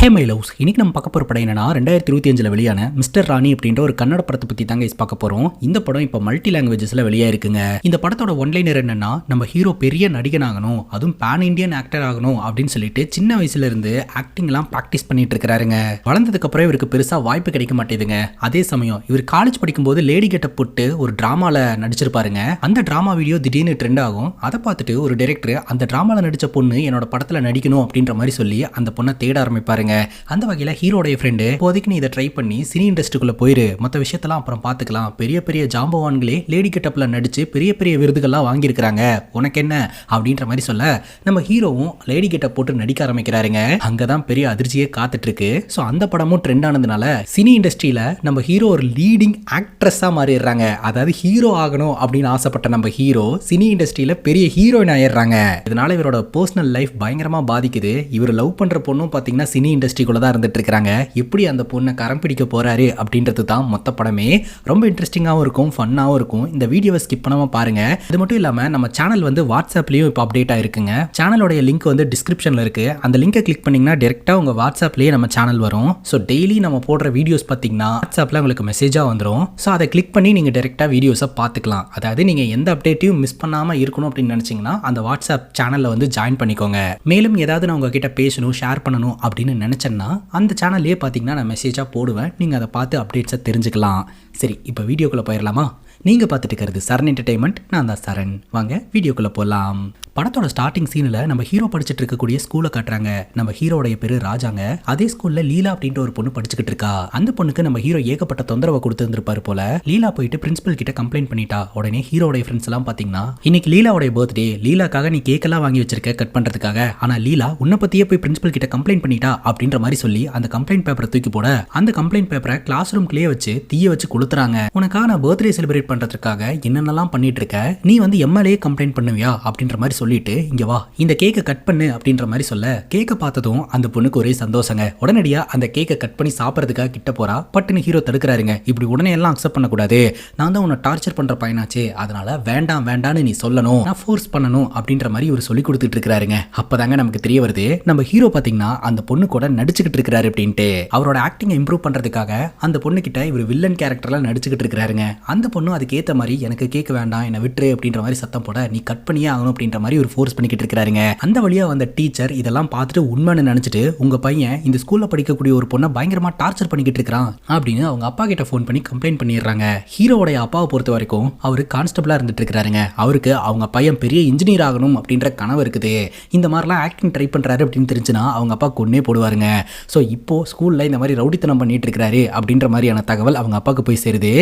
Hey my loves, இன்னைக்கு நம்ம பார்க்க போகிற படம் என்னன்னா 2025 வெளியான மிஸ்டர் ராணி அப்படின்ற ஒரு கன்னட படத்தை பற்றி தாங்க பார்க்க போகிறோம். இந்த படம் இப்போ மல்டி லாங்குவேஜஸில் வெளியாக இருக்குங்க. இந்த படத்தோட ஒன்லைனர் என்னன்னா, நம்ம ஹீரோ பெரிய நடிகன் ஆகணும், அதுவும் பேன் இண்டியன் ஆக்டர் ஆகணும் அப்படின்னு சொல்லிட்டு சின்ன வயசுல இருந்து ஆக்டிங்லாம் ப்ராக்டிஸ் பண்ணிட்டு இருக்காருங்க. வளர்ந்ததுக்கு அப்புறம் இவருக்கு பெருசாக வாய்ப்பு கிடைக்க மாட்டேதுங்க. அதே சமயம் இவர் காலேஜ் படிக்கும்போது லேடி கெட்டப் போட்டு ஒரு டிராமாவில் நடிச்சிருப்பாருங்க. அந்த டிராமா வீடியோ திடீர்னு ட்ரெண்ட் ஆகும். அதை பார்த்துட்டு ஒரு டைரக்டர் அந்த டிராமாவில் நடித்த பொண்ணு என்னோட படத்தில் நடிக்கணும் அப்படின்ற மாதிரி சொல்லி அந்த பொண்ணை தேட ஆரம்பிப்பாருங்க. அந்த வகையில் ஹீரோடைய ஃப்ரெண்டு, இப்போதைக்கு நீ இதை ட்ரை பண்ணி சினி இண்டஸ்ட்ரிக்குள்ள போயிரு, மற்ற விஷயத்தெல்லாம் அப்புறம் பார்த்துக்கலாம், பெரிய பெரிய ஜாம்பவான்களே லேடி கெட்டப்ல நடிச்சு பெரிய பெரிய விருதுகள்லாம் வாங்கியிருக்கிறாங்க, உனக்கு என்ன அப்படின்ற மாதிரி சொல்ல நம்ம ஹீரோவும் லேடி கெட்டப் போட்டு நடிக்க ஆரம்பிக்கிறாருங்க. அங்கதான் பெரிய அதிர்ச்சியே காத்துட்டு இருக்கு. ஸோ அந்த படமும் ட்ரெண்ட் ஆனதுனால சினி இண்டஸ்ட்ரியில நம்ம ஹீரோ ஒரு லீடிங் ஆக்ட்ரஸா மாறிடுறாங்க. அதாவது ஹீரோ ஆகணும் அப்படின்னு ஆசைப்பட்ட நம்ம ஹீரோ சினி இண்டஸ்ட்ரியில பெரிய ஹீரோயின் ஆயிடுறாங்க. இதனால இவரோட பர்சனல் லைஃப் பயங்கரமா பாதிக்குது. இவர் லவ் பண்ற பொண்ணும் பாத்தீங்கன்னா சினி இண்டஸ்ட்ரிக்குள்ள தான் இருந்துட்டு இருக்காங்க. எப்படி அந்த பொண்ணை கரம் பிடிக்க போறாரு அப்படின்றது தான் மொத்த படமே. ரொம்ப இன்ட்ரெஸ்டிங்காகவும் இருக்கும், ஃபன்னாகவும் இருக்கும். இந்த வீடியோவை ஸ்கிப் பண்ணாம பாருங்க. இது மட்டும் இல்லாம நம்ம சேனல் வந்து வாட்ஸ்அப்லயும் இப்போ அப்டேட் ஆயிருக்குங்க. சேனலோட லிங்க் வந்து டிஸ்கிரிப்ஷன்ல இருக்கு. அந்த லிங்கை கிளிக் பண்ணீங்கன்னா டைரக்டா உங்க வாட்ஸ்அப்லயே நம்ம சேனல் வரும். ஸோ டெய்லி நம்ம போடுற வீடியோஸ் பார்த்தீங்கன்னா வாட்ஸ்அப்ல உங்களுக்கு மெசேஜா வந்துடும். ஸோ அதை கிளிக் பண்ணி நீங்க டைரக்டா வீடியோஸை பார்த்துக்கலாம். அதாவது நீங்க எந்த அப்டேட்டையும் மிஸ் பண்ணாம இருக்கணும் அப்படின்னு நினைச்சீங்கன்னா அந்த வாட்ஸ்அப் சேனல்ல வந்து ஜாயின் பண்ணிக்கோங்க. மேலும் ஏதாவது நான் உங்ககிட்ட பேசணும், ஷேர் பண்ணணும் அப்படின்னு நினைச்சேன்னா அந்த சேனல்லே பார்த்தீங்கன்னா நான் மெசேஜாக போடுவேன். நீங்கள் அதை பார்த்து அப்டேட்ஸை தெரிஞ்சுக்கலாம். சரி, இப்போ வீடியோக்குள்ளே போயிடலாமா? நீங்கள் பார்த்துட்டு இருக்கிறது சரண் என்டர்டைன்மெண்ட். நான் தான் சரண். வாங்க வீடியோக்குள்ளே போகலாம். படத்தோட ஸ்டார்டிங் சீனில் நம்ம ஹீரோ படிச்சுட்டு இருக்கக்கூடிய ஸ்கூலை காட்டுறாங்க. நம்ம ஹீரோடைய பேரு ராஜாங்க. அதே ஸ்கூலில் லீலா அப்படின்ற ஒரு பொண்ணு படிச்சுக்கிட்டு இருக்கா. அந்த பொண்ணுக்கு நம்ம ஹீரோ ஏகப்பட்ட தொந்தரவை கொடுத்துருப்பாரு போல. லீலா போயிட்டு பிரின்சிபல் கிட்ட கம்ப்ளைண்ட் பண்ணிட்டா. உடனே ஹீரோடைய ஃப்ரெண்ட்ஸ் எல்லாம் பார்த்தீங்கன்னா, இன்னைக்கு லீலாவுடைய பர்த்டே, லீலாக்காக நீ கேக்கெல்லாம் வாங்கி வச்சிருக்க கட் பண்ணுறதுக்காக, ஆனால் லீலா உன்னை பற்றியே போய் பிரின்சிபல் கிட்ட கம்ப்ளைண்ட் பண்ணிட்டா அப்படின்ற மாதிரி சொல்லி அந்த கம்ப்ளைண்ட் பேப்பரை தூக்கி போட அந்த கம்ப்ளைண்ட் பேப்பரை கிளாஸ் ரூம்குள்ளேயே வச்சு தீய வச்சு கொளுத்துறாங்க. உனக்காக நான் பர்த்டே செலிப்ரேட் பண்றதுக்காக என்னென்னலாம் பண்ணிட்டு இருக்க, நீ வந்து எம்எல்ஏ கம்ப்ளைண்ட் பண்ணுவியா அப்படின்ற மாதிரி சொல்லிட்டு இங்க வா, இந்த கேக்கை கட் பண்ணு அப்படின்ற மாதிரி சொல்ல, கேக்கை பார்த்ததும் அந்த பொண்ணுக்கு ஒரே சந்தோஷங்க. உடனடியா அந்த கேக்கை கட் பண்ணி சாப்பிட்றதுக்காக கிட்ட போறா. பட்டுன்னு ஹீரோ தடுக்கிறாருங்க. இப்படி உடனே எல்லாம் அக்செப்ட் பண்ணக்கூடாது, நான் தான் உன்னை டார்ச்சர் பண்ற பையனாச்சே, அதனால வேண்டாம் வேண்டான்னு நீ சொல்லணும், நான் ஃபோர்ஸ் பண்ணணும் அப்படின்ற மாதிரி இவர் சொல்லி கொடுத்துட்டு இருக்காருங்க. அப்பதாங்க நமக்கு தெரிய வருது நம்ம ஹீரோ பாத்தீங்கன்னா அந்த பொண்ணு கூட நடிச்சுக்கிட்டு இருக்காரு அப்படின்ட்டு. அவரோட ஆக்டிங்கை இம்ப்ரூவ் பண்றதுக்காக அந்த பொண்ணு கிட்ட இவர் வில்லன் கேரக்டர்ல நடிச்சுக்கிட்டு இருக்காருங்க. அந்த பொண்ணு அதுக்கு ஏத்த மாதிரி எனக்கு கேட்க வேண்டாம், என்ன விட்டுரு அப்படின்ற மாதிரி சத்தம் போட, நீ கட் பண்ணியே ஆகணும் அப்படின்ற மாதிரி ஒரு ஃபோர்ஸ் பண்ணிக்கிட்டு இருக்காருங்க. அந்த வழியா வந்த டீச்சர் இதெல்லாம் பார்த்துட்டு உண்மைன்னு நினைச்சிட்டு, உங்க பையன் இந்த ஸ்கூல்ல படிக்கக்கூடிய ஒரு பொண்ணை பயங்கரமா டார்ச்சர் பண்ணிக்கிட்டு இருக்கான் அப்படின்னு அவங்க அப்பா கிட்ட ஃபோன் பண்ணி கம்ப்ளைண்ட் பண்ணிடுறாங்க. ஹீரோடைய அப்பாவை பொறுத்த வரைக்கும் அவரு கான்ஸ்டபிளா இருந்துட்டு இருக்காருங்க. அவருக்கு அவங்க பையன் பெரிய இன்ஜினியர் ஆகணும் அப்படின்ற கனவு இருக்குது. இந்த மாதிரிலாம் ஆக்டிங் ட்ரை பண்றாரு அப்படின்னு தெரிஞ்சுன்னா அவங்க அப்பா கொன்னே போடுவாருங்க. ஸோ இப்போ ஸ்கூல்ல இந்த மாதிரி ரவுடித்தனம் பண்ணிட்டு இருக்காரு அப்படின்ற மாதிரியான தகவல் அவங்க அப்பாவுக்கு போய் சேருது.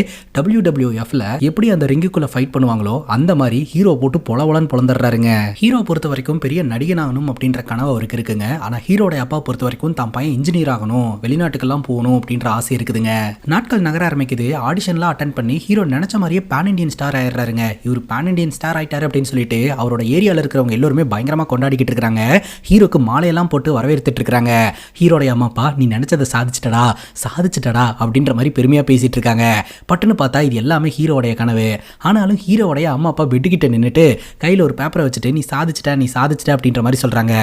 WWFல எப்படி அந்த ரிங்குக்குள்ள ஃபைட் பண்ணுவாங்களோ அந்த மாதிரி ஹீரோ போட்டு பொலவலன்னு பொழந்துடுறாருங்க. ஹீரோ பொறுத்த வரைக்கும் பெரிய நடிகன் ஆகணும் அப்படின்ற கனவு அவருக்கு இருக்குங்க. ஆனா ஹீரோட அப்பா பொறுத்த வரைக்கும் தான் பையன் இன்ஜினியர் ஆகணும், வெளிநாட்டுக்கெல்லாம் போகணும் அப்படின்ற ஆசை இருக்குதுங்க. நாட்கள் நகர ஆரம்பிக்குது. ஆடிஷன்லாம் அட்டன் பண்ணி ஹீரோ நினைச்ச மாதிரியே பேன் இண்டியன் ஸ்டார் ஆயிடுறாருங்க. இவர் பேன் இண்டியன் ஸ்டார் ஆயிட்டாரு அப்படின்னு சொல்லிட்டு அவரோட ஏரியாவில் இருக்கிறவங்க எல்லாருமே பயங்கரமா கொண்டாடிக்கிட்டு இருக்காங்க. ஹீரோக்கு மாலையெல்லாம் போட்டு வரவேற்றுட்டு இருக்காங்க. ஹீரோடைய அம்மா அப்பா, நீ நினைச்சதை சாதிச்சிட்டடா சாதிச்சிட்டடா அப்படின்ற மாதிரி பெருமையா பேசிட்டு இருக்காங்க. பட்டுன்னு பார்த்தா இது எல்லாமே ஹீரோடைய கனவு. ஆனாலும் ஹீரோடைய அம்மா அப்பா பெட்டுக்கிட்ட நின்றுட்டு கையில் ஒரு பேப்பரை வச்சுட்டு நீ சாதிச்சிட்ட அப்படின்ற மாதிரி சொல்றாங்க.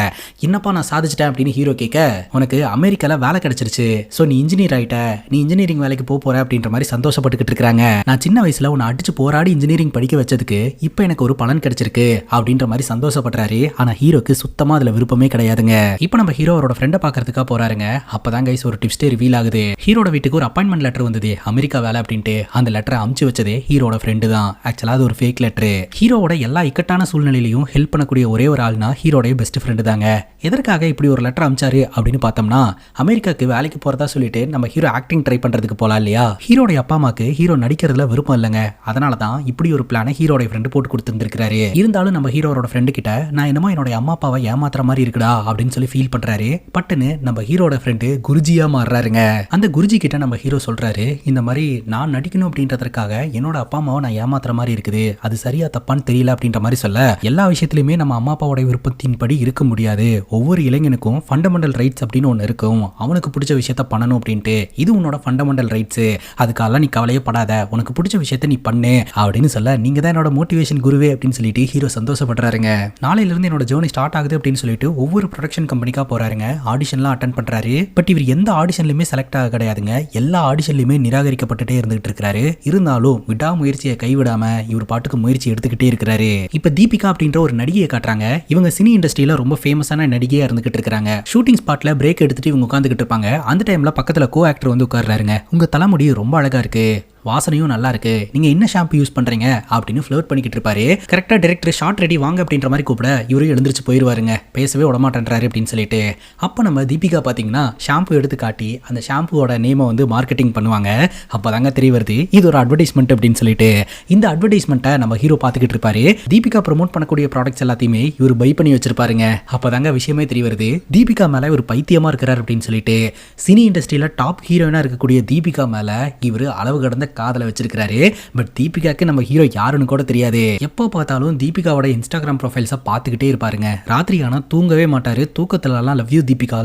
என்னப்பா நான் சாதிச்சிட்டேன் அப்படின்னு ஹீரோ கேட்க, உனக்கு அமெரிக்கால வேலை கிடைச்சிருச்சு, சோ நீ இன்ஜினியர் ஆயிட்ட, நீ இன்ஜினியரிங் வேலைக்கு போற அப்படின்ற மாதிரி சந்தோஷப்பட்டுக்கிட்டு இருக்காங்க. நான் சின்ன வயசுல உன்னை அடிச்சு போராடி இன்ஜினியரிங் படிக்க வச்சதுக்கு இப்போ எனக்கு ஒரு பலன் கிடைச்சிருக்கு அப்படின்ற மாதிரி சந்தோஷப்படுறாரு. ஆனா ஹீரோக்கு சுத்தமா அதுல விருப்பமே கிடையாதுங்க. இப்போ நம்ம ஹீரோ அவரோட ஃப்ரெண்டை பாக்குறதுக்காக போறாருங்க. அப்பதான் கைஸ் ஒரு டிப்ஸ்டே ரிவீல் ஆகுது. ஹீரோட வீட்டுக்கு ஒரு அப்பாயின்மெண்ட் லெட்டர் வந்தது, அமெரிக்கா வேலை அப்படின்ட்டு. அந்த லெட்டரை அமுச்சு வச்சதே ஹீரோட ஃப்ரெண்டு தான். ஆக்சுவலா அது ஒரு ஃபேக் லெட்டர். ஹீரோட எல்லா இக்கட்டான சூழ்நிலையிலையும் ஹெல்ப் பண்ணக்கூடிய ஒரே ஒரு ஆள்னா ஹீரோடைய பெஸ்ட் ஃப்ரெண்டு தாங்க. எதற்காக இப்படி ஒரு லெட்டர் அமிச்சாரு அப்படின்னு பார்த்தோம்னா, அமெரிக்காவுக்கு வேலைக்கு போறதா சொல்லிட்டு நம்ம ஹீரோ ஆக்டிங் ட்ரை பண்றதுக்கு போலாம் இல்லையா. ஹீரோடைய அப்பா அம்மாக்கு ஹீரோ நடிக்கிறதுல விருப்பம் இல்லைங்க. அதனால தான் இப்படி ஒரு பிளானை ஹீரோடைய ஃப்ரெண்டு போட்டு கொடுத்துருக்காரு. இருந்தாலும் நம்ம ஹீரோட ஃப்ரெண்டு கிட்ட நான் என்னமோ என்னோட அம்மா அப்பாவை ஏமாத்துற மாதிரி இருக்குடா அப்படின்னு சொல்லி ஃபீல் பண்றாரு. பட்டுன்னு நம்ம ஹீரோட ஃப்ரெண்டு குருஜியா மாறுறாருங்க. அந்த குருஜி கிட்ட நம்ம ஹீரோ சொல்றாரு, இந்த மாதிரி நான் நடிக்கணும் அப்படின்றதுக்காக என்னோட என்னோட அப்பா அம்மாவை நான் ஏமாத்துற மாதிரி இருக்குது, அது சரியா தப்பான்னு தெரியல அப்படின்ற மாதிரி சொல்ல, எல்லா விஷயத்திலுமே நம்ம அம்மா அப்பாவோட விருப்பத்தின்படி இருக்க முடியாது, ஒவ்வொரு இளைஞனுக்கும் ஃபண்டமெண்டல் ரைட்ஸ் அப்படின்னு ஒன்று இருக்கும், அவனுக்கு பிடிச்ச விஷயத்த பண்ணணும் அப்படின்ட்டு, இது உன்னோட ஃபண்டமெண்டல் ரைட்ஸ், அதுக்காக நீ கவலையே படாத, உனக்கு பிடிச்ச விஷயத்த நீ பண்ணு அப்படின்னு சொல்ல, நீங்க தான் என்னோட மோட்டிவேஷன் குருவே அப்படின்னு சொல்லிட்டு ஹீரோ சந்தோஷப்படுறாருங்க. நாளையில இருந்து என்னோட ஜேர்னி ஸ்டார்ட் ஆகுது அப்படின்னு சொல்லிட்டு ஒவ்வொரு ப்ரொடக்ஷன் கம்பெனிக்கா போறாருங்க. ஆடிஷன்லாம் அட்டன் பண்றாரு. பட் இவர் எந்த ஆடிஷன்லயுமே செலக்ட் ஆக கிடையாதுங்க. எல்லா ஆடிஷன்லயுமே நிராகரிக்கப்பட்டுட்டே இருந்துகிட்டு இருக்காரு. இருந்தாலும் விடாமுயற்சியை கைவிடாம இவர் பாட்டுக்கு முயற்சி எடுத்துக்கிட்டே இருக்கிறாரு. இப்ப தீபிகா அப்படின்ற ஒரு நடிகையை காட்டுறாங்க. இவங்க சினி இண்டஸ்ட்ரியில ரொம்ப ஃபேமஸான நடிகையா இருந்துகிட்டு இருக்காங்க. ஷூட்டிங் ஸ்பாட்ல பிரேக் எடுத்துட்டு இவங்க உட்காந்துக்கிட்டு இருப்பாங்க. அந்த டைம்ல பக்கத்துல கோ ஆக்டர் வந்து உட்கார்றாருங்க. உங்க தலைமுடி ரொம்ப அழகா இருக்கு, வாசனையும் நல்லா இருக்கு, நீங்க என்ன ஷாம்பு யூஸ் பண்றீங்க அப்படின்னு ஃப்ளர்ட் பண்ணிக்கிட்டு இருப்பாரு. கரெக்டா டைரக்டர் ஷார்ட் ரெடி வாங்க அப்படின்ற மாதிரி கூப்பிட இவரும் எழுந்திரிச்சு போயிருவாருங்க. பேசவே விடமாட்டேன்றாரு அப்படின்னு சொல்லிட்டு. அப்ப நம்ம தீபிகா பாத்தீங்கன்னா ஷாம்பு எடுத்து காட்டி அந்த ஷாம்புவோட நேமை வந்து மார்க்கெட்டிங் பண்ணுவாங்க. அப்பதாங்க தெரிய வருது இது ஒரு அட்வர்டைஸ்மெண்ட் அப்படின்னு சொல்லிட்டு. இந்த அட்வர்டைஸ்மெண்ட்டை நம்ம ஹீரோ பாத்துக்கிட்டு இருப்பாரு. தீபிகா ப்ரமோட் பண்ணக்கூடிய ப்ராடக்ட்ஸ் எல்லாத்தையுமே இவர் பை பண்ணி வச்சிருப்பாருங்க. அப்பதாங்க விஷயமே தெரிய வருது தீபிகா மேல ஒரு பைத்தியமா இருக்கிறார் அப்படின்னு சொல்லிட்டு. சினி இண்டஸ்ட்ரியில டாப் ஹீரோயினா இருக்கக்கூடிய தீபிகா மேல இவர் அளவு கடந்த காதல வச்சிருக்காரு. பட் தீபிகாக்கு நம்ம ஹீரோ யாருன்னு கூட தெரியாது. எப்போ பார்த்தாலும் தீபிகாவோட இன்ஸ்டாகிராம் ப்ரொஃபைல்ஸை பார்த்துக்கிட்டே இருப்பாருங்க. ராத்திரி ஆனா தூங்கவே மாட்டாரு. தூக்கத்துலலாம் லவ் யூ தீபிகா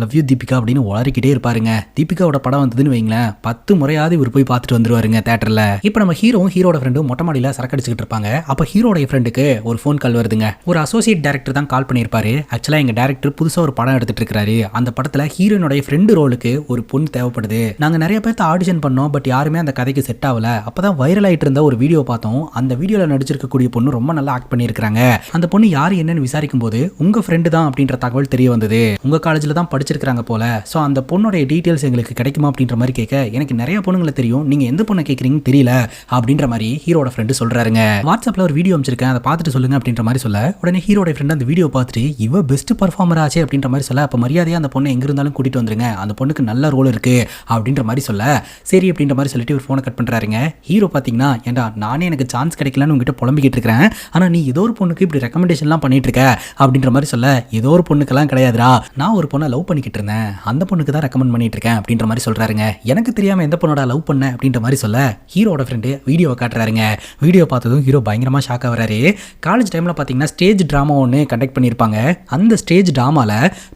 அப்படின்னு உளறிக்கிட்டே இருப்பாருங்க. தீபிகாவோட படம் வந்ததுன்னு வைங்களேன் 10 முறையாவது இவர் போய் பார்த்துட்டு வந்துருவாருங்க தியேட்டர்ல. இப்போ நம்ம ஹீரோட ஃப்ரெண்டும் மொட்டை மாடியில சரக்கு அடிச்சுக்கிட்டு இருப்பாங்க. அப்ப ஹீரோட ஃப்ரெண்டுக்கு ஒரு ஃபோன் கால் வருதுங்க. ஒரு அசோசியேட் டைரக்டர் தான் கால் பண்ணியிருப்பாரு. ஆக்சுவலா எங்க டைரக்டர் புதுசா ஒரு படம் எடுத்துட்டு இருக்காரு. அந்த படத்துல ஹீரோனுடைய ஃப்ரெண்டு ரோலுக்கு ஒரு பொண்ணு தேவைப்படுது. நாங்க நிறைய பேர்த்த ஆடிஷன் பண்ணோம், பட் யாருமே அந்த கதைக்கு செட் ஆகல. அப்பதான் வைரல் ஆயிட்டு இருந்த ஒரு வீடியோ பார்த்தோம். அந்த வீடியோல நடிச்சிருக்கக்கூடிய பொண்ணு ரொம்ப நல்லா ஆக்ட் பண்ணியிருக்காங்க. அந்த பொண்ணு யாரு என்னன்னு விசாரிக்கும் போது உங்க ஃப்ரெண்டு தான் அப்படின்ற தகவல் தெரிய வந்தது. உங்க காலேஜ்ல தான் படிச்சிருக்காங்க போல. சோ அந்த பொண்ணோட டீடைல்ஸ் எங்களுக்கு கிடைக்குமா அப்படின்ற மாதிரி கேட்க, எனக்கு நிறைய பொண்ணுங்களை தெரியும், நீங்க எந்த பொண்ணை கேட்கறீங்கன்னு தெரியல அப்படின்ற மாதிரி ஹீரோட ஃப்ரெண்டு சொல்றாருங்க. வாட்ஸ்அப்ல ஒரு வீடியோ அமைச்சிருக்கேன், அதை பார்த்துட்டு சொல்லுங்க அப்படின்ற மாதிரி சொல்ல, உடனே ஹீரோட ஃப்ரெண்ட் அந்த வீடியோ பார்த்துட்டு இவ பெஸ்ட் பர்ஃபார்மர் ஆச்சு அப்படின்ற மாதிரி சொல்ல, அப்ப மரியாதையா அந்த பொண்ணை எங்க இருந்தாலும் கூட்டிட்டு வந்துருங்க, அந்த பொண்ணுக்கு நல்ல ரோல் இருக்கு அப்படின்ற மாதிரி சொல்ல, சரி அப்படின்ற மாதிரி சொல்லிட்டு ஒரு போனை கட் பண்றாருங்க. ஹீரோ பாத்தீங்கன்னா, ஏண்டா நானே எனக்கு சான்ஸ் கிடைக்கலன்னு உங்ககிட்ட புலம்பிக்கிட்டு இருக்கிறேன், ஆனா நீ ஏதோ ஒரு பொண்ணுக்கு இப்படி ரெக்கமெண்டேஷன்லாம் பண்ணிட்டு இருக்க அப்படின்ற மாதிரி சொல்ல, ஏதோ ஒரு பொண்ணுக்கெல்லாம் கிடையாதுடா, நான் ஒரு பொண்ணை லவ் பண்ணிக்கிட்டு இருந்தேன், அந்த பொண்ணுக்கு தான் ரெக்கமெண்ட் பண்ணிட்டு இருக்கேன் அப்படின்ற மாதிரி சொல்றாருங்க. எனக்கு தெரியாம எந்த பொண்ணோட லவ் பண்ண அப்படின்ற மாதிரி சொல்ல, ஹீரோட ஃப்ரெண்டு வீடியோவை காட்டுறாருங்க. வீடியோ பார்த்ததும் ஹீரோ பயங்கரமா ஷாக் ஆகுறாரு. காலேஜ் டைம்ல பாத்தீங்கன்னா ஸ்டேஜ் டிராமா ஒன்று கண்டக்ட் பண்ணியிருப்பாங்க. அந்த ஸ்டேஜ் டிராமால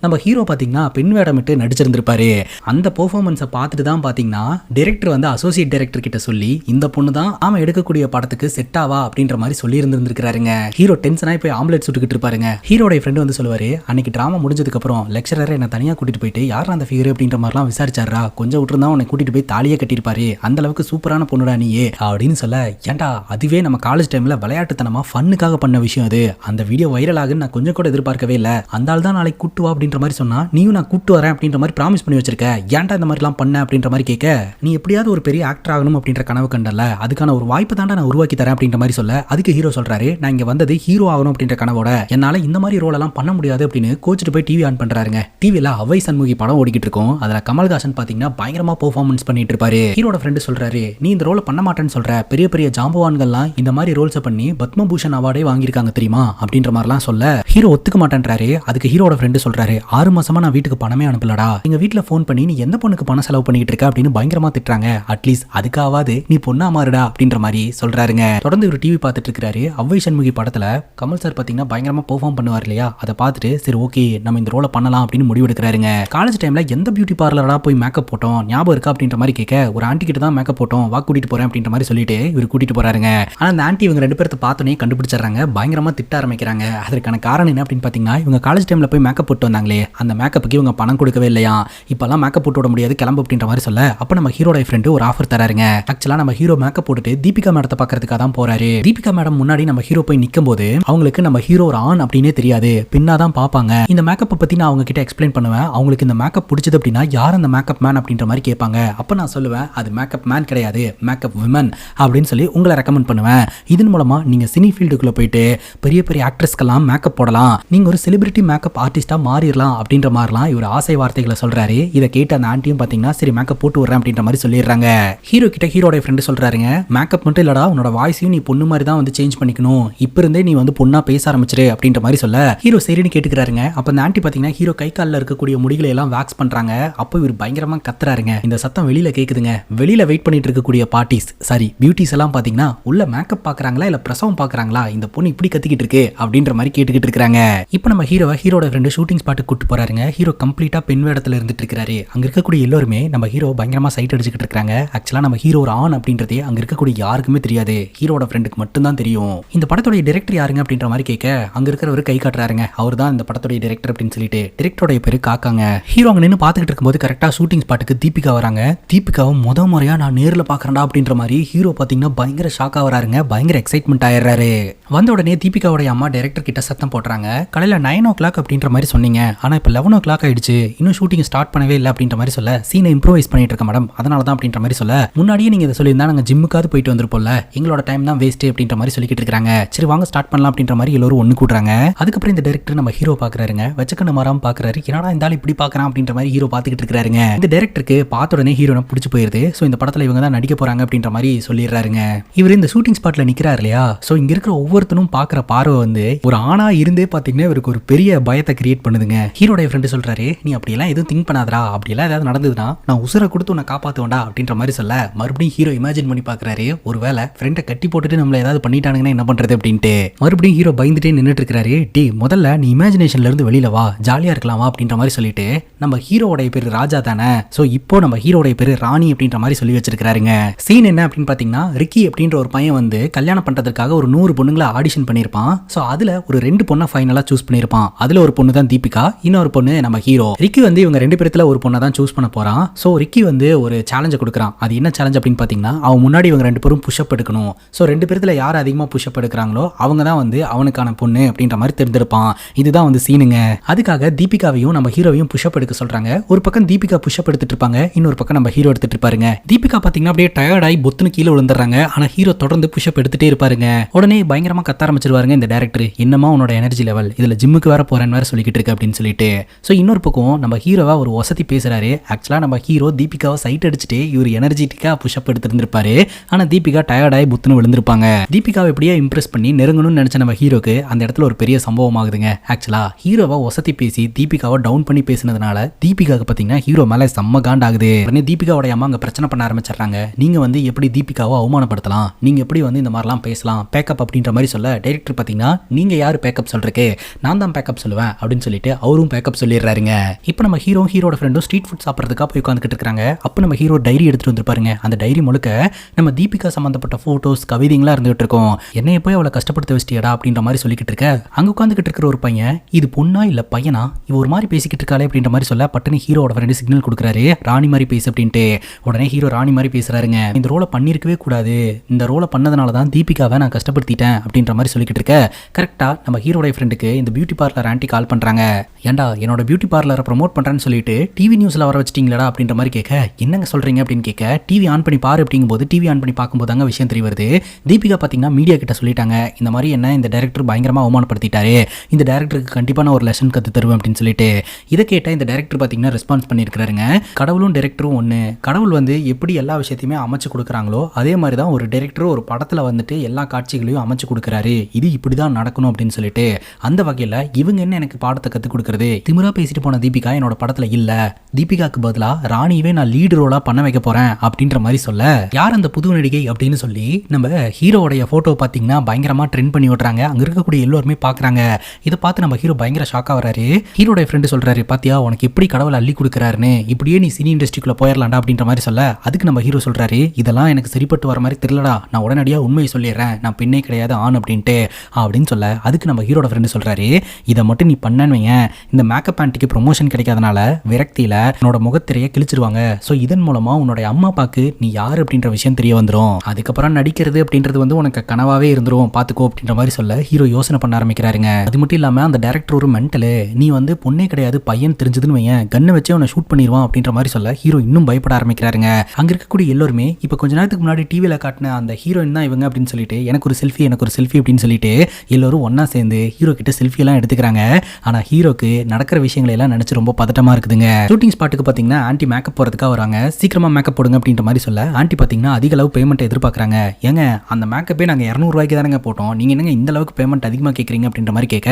நம்ம ஹீரோ பாத்தீங்கன்னா பெண் வேடமிட்டு நடிச்சிருந்திருப்பாரு. அந்த பெர்ஃபார்மன்ஸை பார்த்துட்டு தான் பாத்தீங்கன்னா டைரக்டர் வந்து அசோசியேட் டைரக்டர் கிட்ட சொல்லி இந்த பொண்ணு தான் ஆமா எடுக்கக்கூடிய படத்துக்கு செட் ஆவா அப்படின்ற மாதிரி சொல்லி இருந்திருக்காருங்க. ஹீரோ டென்ஷனாகி போய் ஆம்புலன்ஸ் சுட்டுக்கிட்டு இருப்பாருங்க. ஹீரோட ஃப்ரெண்டு வந்து சொல்லுவாரு, அன்னைக்கு டிராமா முடிஞ்சதுக்கு அப்புறம் லெக்சரரை என்ன தனியா கூட்டிட்டு போயிட்டு யாரா அந்த ஃபிகர் அப்படின்ற மாதிரிலாம் விசாரிச்சாரா, கொஞ்சம் விட்டுருந்தா உன்னை கூட்டிட்டு போய் தாலியே கட்டியிருப்பாரு, அந்த அளவுக்கு சூப்பரான பொண்ணுடா நீயே அப்படின்னு சொல்ல, ஏன்டா அதுவே நம்ம காலேஜ் டைம்ல விளையாட்டுத்தனமா ஃபன்னுக்காக பண்ண விஷயம் அது, அந்த வீடியோ வைரல் ஆகுன்னு நான் கொஞ்சம் கூட எதிர்பார்க்கவே இல்லை, அந்த ஆள் தான் நாளைக்கு கூட்டு வா அப்படின்ற மாதிரி சொன்னா, நீயும் நான் கூட்டு வரேன் அப்படின்ற மாதிரி ப்ராமிஸ் பண்ணி வச்சிருக்க, ஏன்டா இந்த மாதிரிலாம் பண்ண அப்படின்ற மாதிரி கேட்க, நீ எப்படியாவது ஒரு பெரிய ஆக்டர் ஆகணும் அப்படின்ற கனவு கண்டல, அதுக்கான ஒரு வாய்ப்பு தாண்டா நான் உருவாக்கி தரேன் அப்படின்ற மாதிரி சொல்ல, அதுக்கு ஹீரோ சொல்றாரு, நான் இங்க வந்தது ஹீரோ ஆகணும் அப்படின்ற கனவோட, என்னால இந்த மாதிரி ரோல் எல்லாம் பண்ண முடியாது அப்படின்னு கோச்சிட்டு போய் டிவி ஆன் பண்றாருங்க. டிவில அவை சண்முகி படம் ஓடிக்கிட்டு இருக்கும். அதுல கமல்ஹாசன் பாத்தீங்கன்னா பயங்கரமா பெர்ஃபார்மன்ஸ் பண்ணிட்டு இருப்பாரு. ஹீரோட ஃப்ரெண்டு சொல்றாரு, நீ இந்த ரோலை பண்ண மாட்டேன்னு சொல்ற, பெரிய பெரிய ஜாம்பவான்கள்லாம் இந்த மாதிரி ரோல்ஸை பண்ணி பத்மபூஷன் அவார்டே வாங்கியிருக்காங்க தெரியுமா அப்படின்ற மாதிரிலாம் சொல்ல, ஹீரோ ஒத்துக்க மாட்டேன்றாரு. அதுக்கு ஹீரோட ஃப்ரெண்டு சொல்றாரு, 6 மாசமா நான் வீட்டுக்கு பணமே அனுப்பலடா, எங்க வீட்டுல போன் பண்ணி நீ எந்த பொண்ணுக்கு பணம் செலவு பண்ணிட்டு இருக்க அப்படின்னு பயங்கரமா திட்டுறாங்க, அட்லீஸ்ட் அதுக்காவது நீ பொண்ணா மாறுடா அப்படின்ற மாதிரி சொல்றாருங்க. தொடர்ந்து ஒரு டிவி பார்த்துட்டு இருக்காரு. அவ்வை சண்முகி படத்துல கமல் சார் பாத்தீங்கன்னா பயங்கரமா பெர்ஃபார்ம் பண்ணுவார் இல்லையா, அதை பார்த்துட்டு சரி ஓகே நம்ம இந்த ரோலை பண்ணலாம் அப்படின்னு முடிவு எடுக்கிறாருங்க. காலேஜ் டைம்ல எந்த பியூட்டி பார்லரா போய் மேக்கப் போட்டோம் ஞாபகம் இருக்கா அப்படின்ற மாதிரி கேட்க, ஒரு ஆண்டி கிட்ட தான் மேக்கப் போட்டோம், வா கூட்டிட்டு போறேன் அப்படின்ற மாதிரி சொல்லிட்டு இவர் கூட்டிட்டு போறாருங்க. ஆனா அந்த ஆண்டி இவங்க 2 பேர்த்த பார்த்தோன்னே கண்டுபிடிச்சாங்க, பயங்கரமா திட்ட ஆரம்பிக்கிறாங்க. அதற்கான காரணம் என்ன அப்படின்னு பாத்தீங்கன்னா, இவங்க காலேஜ் டைம்ல போய் மேக்கப் போட்டு வந்தாங்களே, அந்த மேக்கப்புக்கு இவங்க பணம் கொடுக்கவே இல்லையா, இப்பெல்லாம் மேக்கப் போட்டு விட முடியாது கிளம்பு அப்படின்ற மாதிரி சொல்ல, அப்ப நம்ம ஹீரோட ஃப்ரெண்டு ஒரு ஆஃபர் தராருங்க. ஆக்சுவலா நம்ம ஹீரோ மேக்கப் போட்டுட்டு தீபிகா மேடத்தை பாக்குறதுக்காக தான் போறாரு. தீபிகா மேடம் முன்னாடி நம்ம ஹீரோ போய் நிக்கும் போது அவங்களுக்கு நம்ம ஹீரோ ஒரு ஆண் அப்படின்னே தெரியாது, பின்னாதான் பாப்பாங்க. இந்த மேக்கப்பை பத்தி நான் அவங்க கிட்ட எக்ஸ்பிளைன் பண்ணுவேன், அவங்களுக்கு இந்த மேக்கப் பிடிச்சது அப்படின்னா யார் அந்த மேக்கப் மேன் அப்படின்ற மாதிரி கேட்பாங்க. அப்ப நான் சொல்லுவேன், அது மேக்கப் மேன் கிடையாது, மேக்கப் விமன் அப்படின்னு சொல்லி உங்களை ரெக்கமெண்ட் பண்ணுவேன். இதன் மூலமா நீங்க சினி ஃபீல்டுக்குள்ள போயிட்டு பெரிய பெரிய ஆக்ட்ரஸ்க்கெல்லாம் மேக்கப் போடலாம், நீங்க ஒரு செலிபிரிட்டி மேக்கப் ஆர்டிஸ்டா மாறிடலாம் அப்படின்ற மாதிரிலாம் இவர் ஆசை வார்த்தைகளை சொல்றாரு. இதை கேட்டு அந்த ஆண்டியும் பாத்தீங்கன்னா சரி மேக்கப் போட்டு விடுறேன் அப்படின்ற மாதிரி சொல்லிடுறாங்க. ஹீரோ கிட்ட ஹீரோட ஹீரோட ஃப்ரெண்டு சொல்றாருங்க, மேக்கப் மட்டும் இல்லடா, உன்னோட வாய்ஸையும் நீ பொண்ணு மாதிரி தான் வந்து சேஞ்ச் பண்ணிக்கணும், இப்போ இருந்தே நீ வந்து பொண்ணா பேச ஆரம்பிச்சிரு அப்படின்ற மாதிரி சொல்ல ஹீரோ சரின்னு கேட்டுக்கிறாருங்க. அப்ப அந்த ஆண்டி பாத்தீங்கன்னா ஹீரோ கை காலில் இருக்கக்கூடிய முடிகளை எல்லாம் வேக்ஸ் பண்றாங்க. அப்போ இவர் பயங்கரமா கத்துறாருங்க. இந்த சத்தம் வெளியில கேக்குதுங்க. வெளியில வெயிட் பண்ணிட்டு இருக்கக்கூடிய பார்ட்டிஸ் சாரி பியூட்டிஸ் எல்லாம் பாத்தீங்கன்னா உள்ள மேக்கப் பாக்குறாங்களா இல்ல பிரசவம் பாக்குறாங்களா, இந்த பொண்ணு இப்படி கத்திக்கிட்டு இருக்கு அப்படின்ற மாதிரி கேட்டுக்கிட்டு இருக்காங்க. இப்போ நம்ம ஹீரோட ஃப்ரெண்டு ஷூட்டிங் ஸ்பாட்டுக்கு கூட்டு போறாருங்க. ஹீரோ கம்ப்ளீட்டா பெண் வேடத்துல இருந்துட்டு இருக்காரு. அங்க இருக்கக்கூடிய எல்லாருமே நம்ம ஹீரோ பயங்கரமா சைட் அடிச்சுக்கிட்டு இருக்காங்க. ஆக்சுவலா நம்ம ஹீரோ ஒரு ஆண் அப்படின்றதே அங்க இருக்கக்கூடிய யாருக்குமே தெரியாது, ஹீரோட ஃப்ரெண்டுக்கு மட்டும் தான் தெரியும். இந்த படத்தோட டைரக்டர் யாருங்க அப்படின்ற மாதிரி கேட்க அங்க இருக்கிறவர் கை காட்டுறாருங்க. அவர் தான் இந்த படத்தோட டைரக்டர் அப்படின்னு சொல்லிட்டு. டைரக்டரோட பேரு காக்காங்க. ஹீரோ அங்க நின்று பாத்துக்கிட்டு இருக்கும்போது கரெக்டா ஷூட்டிங் ஸ்பாட்டுக்கு தீபிகா வராங்க. தீபிகாவை முறையா நான் நேர்ல பாக்குறேன்டா அப்படின்ற மாதிரி ஹீரோ பாத்தீங்கன்னா பயங்கர ஷாக்கா வராருங்க. பயங்கர எக்ஸைட்மெண்ட் ஆயிடுறாரு. வந்த உடனே தீபிகாவோட அம்மா டைரக்டர் கிட்ட சத்தம் போடுறாங்க, காலையில 9 o'clock அப்படின்ற மாதிரி சொன்னீங்க, ஆனா இப்ப 11 o'clock ஆயிடுச்சு, இன்னும் ஷூட்டிங் ஸ்டார்ட் பண்ணவே இல்லை அப்படின்ற மாதிரி சொல்ல, சீனை இம்ப்ரோவைஸ் பண்ணிட்டு இருக்க மேடம், அதனால தான் அப்படின்ற மாதிரி சொல்ல, முன்னாடியே நீங்க இதை சொல்லியிருந்தா நாங்க ஜிம்முக்காவது போயிட்டு வந்திருப்போம்ல, எங்களோட டைம் தான் வேஸ்ட் அப்படின்ற மாதிரி சொல்லிக்கிட்டு இருக்காங்க. சரி வாங்க ஸ்டார்ட் பண்ணலாம் அப்படின்ற மாதிரி எல்லாரும் ஒண்ணு கூடுறாங்க. அதுக்கப்புறம் இந்த டைரக்டர் நம்ம ஹீரோ பாக்குறாருங்க. வச்சக்கண்ணு மாறாம பாக்குறாரு. என்னடா இந்த ஆள் இப்படி பாக்குறான் அப்படின்ற மாதிரி ஹீரோ பாத்துக்கிட்டு இருக்காருங்க. இந்த டைரக்டருக்கு பார்த்த உடனே ஹீரோனை பிடிச்சு போயிருது. சோ இந்த படத்துல இவங்க தான் நடிக்க போறாங்க அப்படின்ற மாதிரி சொல்லிடுறாருங்க. இவர் இந்த ஷூட்டிங் ஸ்பாட்ல நிக்கிறாரு இல்லையா, சோ இங்க இருக்கிற ஒவ்வொருத்தனும் பாக்குற பார்வை வந்து ஒரு ஆணா இருந்தே பாத்தீங்கன்னா இவருக்கு ஒரு பெரிய பயத்தை கிரியேட் பண்ணுதுங்க. ஹீரோட ஃப்ரெண்டு சொல்றாரு, நீ அப்படியெல்லாம் எதுவும் திங்க் பண்ணாதடா, அப்படியெல்லாம் ஏதாவது நடந்ததுன்னா நான் உசுரை கொடுத்து உன்னை காப்பாத்துவேன்டா அப்படின்ற மாதிரி சொல்ல, மறுபடியும் ஹீரோ இமேஜின் பண்ணி பாக்குறாரு, ஒருவேளை ஃப்ரெண்டை கட்டி போட்டுட்டு நம்மள ஏதாவது பண்ணிட்டானுங்கன்னா என்ன பண்றது அப்படின்ட்டு. மறுபடியும் ஹீரோ பயந்துட்டே நின்னுட்டு இருக்காரு. டே முதல்ல நீ இமேஜினேஷன்ல இருந்து வெளியில வா, ஜாலியா இருக்கலாம் வா அப்படின்ற மாதிரி சொல்லிட்டு, நம்ம ஹீரோடைய பேரு ராஜா தானே, சோ இப்போ நம்ம ஹீரோடைய பேரு ராணி அப்படின்ற மாதிரி சொல்லி வச்சிருக்காருங்க. சீன் என்ன அப்படின்னு பாத்தீங்கன்னா, ரிக்கி அப்படின்ற ஒரு பையன் வந்து கல்யாணம் பண்றதுக்காக ஒரு 100 பொண்ணுங்களை ஆடிஷன் பண்ணிருப்பான். சோ அதுல ஒரு 2 பொண்ணை ஃபைனலா சூஸ் பண்ணிருப்பான். அதுல ஒரு பொண்ணு தான் தீபிகா, இன்னொரு பொண்ணு நம்ம ஹீரோ. ரிக்கி வந்து இவங்க 2 பேர்த்துல ஒரு பொண்ணை தான் சூஸ் பண்ண போறான். சோ ரிக்கி வந்து ஒரு சேலஞ்சை கொடுக்குறான். அது என்ன சேலஞ்ச் அப்படின்னு பாத்தீங்கன்னா, அவன் முன்னாடி இவங்க 2 பேரும் புஷ் அப் எடுக்கணும். சோ 2 பேர்த்துல யார் அதிகமா புஷ் அப் எடுக்கிறாங்களோ அவங்க தான் வந்து அவனுக்கான பொண்ணு அப்படின்ற மாதிரி தெரிஞ்சிருப்பான். இதுதான் வந்து சீனுங்க. அதுக்காக தீபிகாவையும் நம்ம ஹீரோவையும் புஷ் அப் எடுக்க சொல்றாங்க. ஒரு பக்கம் தீபிகா புஷ் அப் எடுத்துட்டு இருப்பாங்க, இன்னொரு பக்கம் நம்ம ஹீரோ எடுத்துட்டு இருப்பாருங்க. தீபிகா பாத்தீங்கன்னா அப்படியே டயர்ட் ஆகி பொத்துன்னு கீழே விழுந்துறாங்க. ஆனா ஹீரோ தொடர்ந்து புஷ் அப் எடுத்துட்டே இருப்பாருங்க. உடனே பயங்கரமா கத்த ஆரம்பிச்சிருவாருங்க இந்த டைரக்டர், என்னமா உன்னோட எனர்ஜி லெவல், இதுல ஜிம்முக்கு வேற போறேன்னு வேற சொல்லிக்கிட்டு இருக்கு அப்படின்னு சொல்லிட்டு. சோ இன்னொரு பக்கம் நம்ம ஹீரோவா ஒரு வசதி பேசுறாரு. ஆக்சுவலா நம்ம ஹீரோ தீபிகாவை சைட் அடிச்சுட்டு இவர் எனர்ஜெட்டிக்கா புஷ் அப் எடுத்திருந்திருப்பாரு. ஆனா தீபிகா டயர்ட் ஆகி புத்துன்னு விழுந்திருப்பாங்க. தீபிகாவை எப்படியா இம்ப்ரெஸ் பண்ணி நெருங்கணும்னு நினைச்ச நம்ம ஹீரோக்கு அந்த இடத்துல ஒரு பெரிய சம்பவம் ஆகுதுங்க. ஆக்சுவலா ஹீரோவா வசதி பேசி தீபிகாவை டவுன் பண்ணி பேசினதுனால தீபிகாவுக்கு பாத்தீங்கன்னா ஹீரோ மேல செம்ம காண்டாகுது. உடனே தீபிகாவோட அம்மா அங்க பிரச்சனை பண்ண ஆரம்பிச்சிடுறாங்க. நீங்க வந்து எப்படி தீபிகாவை அவமானப்படுத்தலாம், நீங்க எப்படி வந்து இந்த மாதிரிலாம் பேசலாம், பேக்கப் அப்படின்ற மாதிரி சொல்ல, டைரக்டர் பாத்தீங்கன்னா நீங்க யாரு பேக்கப் சொல்றதுக்கு, நான் தான் பேக்கப் சொல்லுவேன் அப்படின்னு சொல்லிட்டு அவரும் பேக்கப் சொல்லிடுறாருங்க. இப்போ நம்ம ஹீரோட ஃப்ரெண்டும் ஸ்ட்ரீட் ஃபுட் சாப்பிட்றதுக்காக போய் உட்காந்துக்கிட்டு இருக்காங்க. அப்போ நம்ம ஹீரோ டைரி எடுத்துட்டு வந்துருப்பாருங்க. அந்த டைரி முழுக்க நம்ம தீபிகா சம்பந்தப்பட்ட போட்டோஸ் கவிதைங்களா இருந்துகிட்டு இருக்கோம். என்னைய போய் அவளை கஷ்டப்படுத்த வச்சிட்டியடா அப்படின்ற மாதிரி சொல்லிக்கிட்டு இருக்க, அங்க உட்காந்துக்கிட்டு இருக்கிற ஒரு பையன், இது பொண்ணா இல்ல பையனா, இவ ஒரு மாதிரி பேசிக்கிட்டு இருக்காளே அப்படின்ற மாதிரி சொல்ல, பட்டுன்னு ஹீரோட ஃப்ரெண்டு சிக்னல் கொடுக்குறாரு, ராணி மாதிரி பேசு அப்படின்ட்டு. உடனே ஹீரோ ராணி மாதிரி பேசுறாருங்க. இந்த ரோலை பண்ணிருக்கவே கூடாது, இந்த ரோலை பண்ணதுனால தான் தீபிகாவை நான் கஷ்டப்படுத்திட்டேன் அப்படின்ற மாதிரி சொல்லிக்கிட்டு இருக்க, கரெக்டா நம்ம ஹீரோட ஃப்ரெண்டுக்கு இந்த பியூட்டி பார்லர் ஆண்டி கால் பண்றாங்க. ஏண்டா என்னோட பியூட்டி பார்லரை ப்ரோமோட் பண்றேன்னு சொல்லிட்டு டிவி நியூஸ்ல வர வச்சிட்டீங்களா அப்படின்ற மாதிரி கேட்க, என்னங்க சொல்றீங்க அப்படின்னு கேட்க, டிவி ஆன் பண்ணி பாரு அப்படிங்கும்போது டிவி ஆன் பண்ணி பார்க்கும்போது தாங்க விஷயம் தெரிய வருது. தீபிகா பாத்தீங்கன்னா மீடியா கிட்ட சொல்லிட்டாங்க, இந்த மாதிரி என்ன இந்த டைரக்டர் பயங்கரமா அவமானப்படுத்திட்டாரு, இந்த டைரக்டருக்கு கண்டிப்பா நான் ஒரு லெசன் கத்து தருவேன் அப்படின்னு சொல்லிட்டு. இதை கேட்ட இந்த டைரக்டர் பாத்தீங்கன்னா ரெஸ்பான்ஸ் பண்ணிருக்காருங்க. கடவுளும் டைரக்டரும் ஒண்ணு, கடவுள் வந்து எப்படி எல்லா விஷயத்தையுமே அமைச்சு கொடுக்குறாங்களோ அதே மாதிரி தான் ஒரு டைரக்டர் ஒரு படத்துல வந்துட்டு எல்லா காட்சிகளையும் அமைச்சு கொடுக்குறாரு, இது இப்படிதான் நடக்கணும் அப்படின்னு சொல்லிட்டு. அந்த வகையில இவங்க என்ன எனக்கு பாடத்தை கத்து கொடுக்கறது, திமிரா பேசிட்டு போன தீபிகா என்னோட படத்துல இல்ல, தீபிகாக்கு பதிலா ராணியவே நான் லீடு ரோலா பண்ண வைக்க போறேன் அப்படின்ற மாதிரி சொல்ல, யார் அந்த புது நடிகை அப்படின்னு சொல்லி நம்ம ஹீரோடைய போட்டோ பாத்தீங்கன்னா பயங்கரமா ட்ரெண்ட் பண்ணி விடுறாங்க. அங்க இருக்கக்கூடிய எல்லாருமே பாக்குறாங்க. இதை பார்த்து நம்ம ஹீரோ பயங்கர ஷாக்கா வராரு. ஹீரோட ஃப்ரெண்டு சொல்றாரு, பாத்தியா உனக்கு எப்படி கடவுள் அள்ளி கொடுக்குறாருன்னு, இப்படியே நீ சினி இண்டஸ்ட்ரிக்குள்ள போயிடலாம்டா அப்படின்ற மாதிரி சொல்ல, அதுக்கு நம்ம ஹீரோ சொல்றாரு, இதெல்லாம் எனக்கு சரிப்பட்டு வர மாதிரி தெரியலடா, நான் உடனடியா உண்மையை சொல்லிடுறேன், நான் பெண்ணே கிடையாது ஆண் அப்படின்ட்டு அப்படின்னு சொல்ல, அதுக்கு நம்ம ஹீரோட ஃப்ரெண்டு சொல்றாரு, இதை மட்டும் நீ பண்ணன்னு வையேன், இந்த மேக்கப் ஆண்டிக்கு ப்ரொமோஷன் கிடைக்காதனால விரக்தியில உன்னோட முகத்திரையை கிழிச்சிருவாங்க. ஸோ இதன் மூலமா உன்னோட அம்மா அப்பாக்கு நீ யார் அப்படின்ற விஷயம் தெரிய வந்துடும். அதுக்கப்புறம் நடிக்கிறது அப்படின்றது வந்து உனக்கு கனவாவே இருந்துரும், பாத்துக்கோ அப்படின்ற மாதிரி சொல்ல ஹீரோ யோசனை பண்ண ஆரம்பிக்கிறாருங்க. அது மட்டும் இல்லாம அந்த டைரக்டர் ஒரு மென்டலு, நீ வந்து பொண்ணே கிடையாது பையன் தெரிஞ்சதுன்னு வையன், கண்ணை வச்சு அவனை ஷூட் பண்ணிடுவான் அப்படின்ற மாதிரி சொல்ல ஹீரோ இன்னும் பயப்பட ஆரம்பிக்கிறாருங்க. அங்க இருக்கக்கூடிய எல்லாருமே இப்போ கொஞ்ச நேரத்துக்கு முன்னாடி டிவியில காட்டின அந்த ஹீரோயின் தான் இவங்க அப்படின்னு சொல்லிட்டு, எனக்கு ஒரு செல்ஃபி அப்படின்னு சொல்லிட்டு எல்லாரும் ஒன்னா சேர்ந்து ஹீரோ கிட்ட செல்ஃபி எல்லாம் எடுத்துக்கிறாங்க. ஆனா ஹீரோக்கு நடக்கிற விஷயங்களை எல்லாம் நினைச்சு ரொம்ப பதட்டமா இருக்குதுங்க. ஷூட்டிங் ஸ்பாட்டுக்கு பாத்தீங்கன்னா ஆன்டி மேக்கப் போறதுக்காக வராங்க. சீக்கிரமா மேக்கப் போடுங்க அப்படின்ற மாதிரி சொல்ல, ஆன்டி ஆண்டி பார்த்தீங்கன்னா அதிக அளவு பேமெண்ட் எதிர்பார்க்குறாங்க. ஏங்க அந்த மேக்கப்பே நாங்கள் 200 ரூபாய்க்கு தானங்க போட்டோம், நீங்கள் என்னங்க இந்த அளவுக்கு பேமெண்ட் அதிகமாக கேட்குறீங்க அப்படின்ற மாதிரி கேட்க,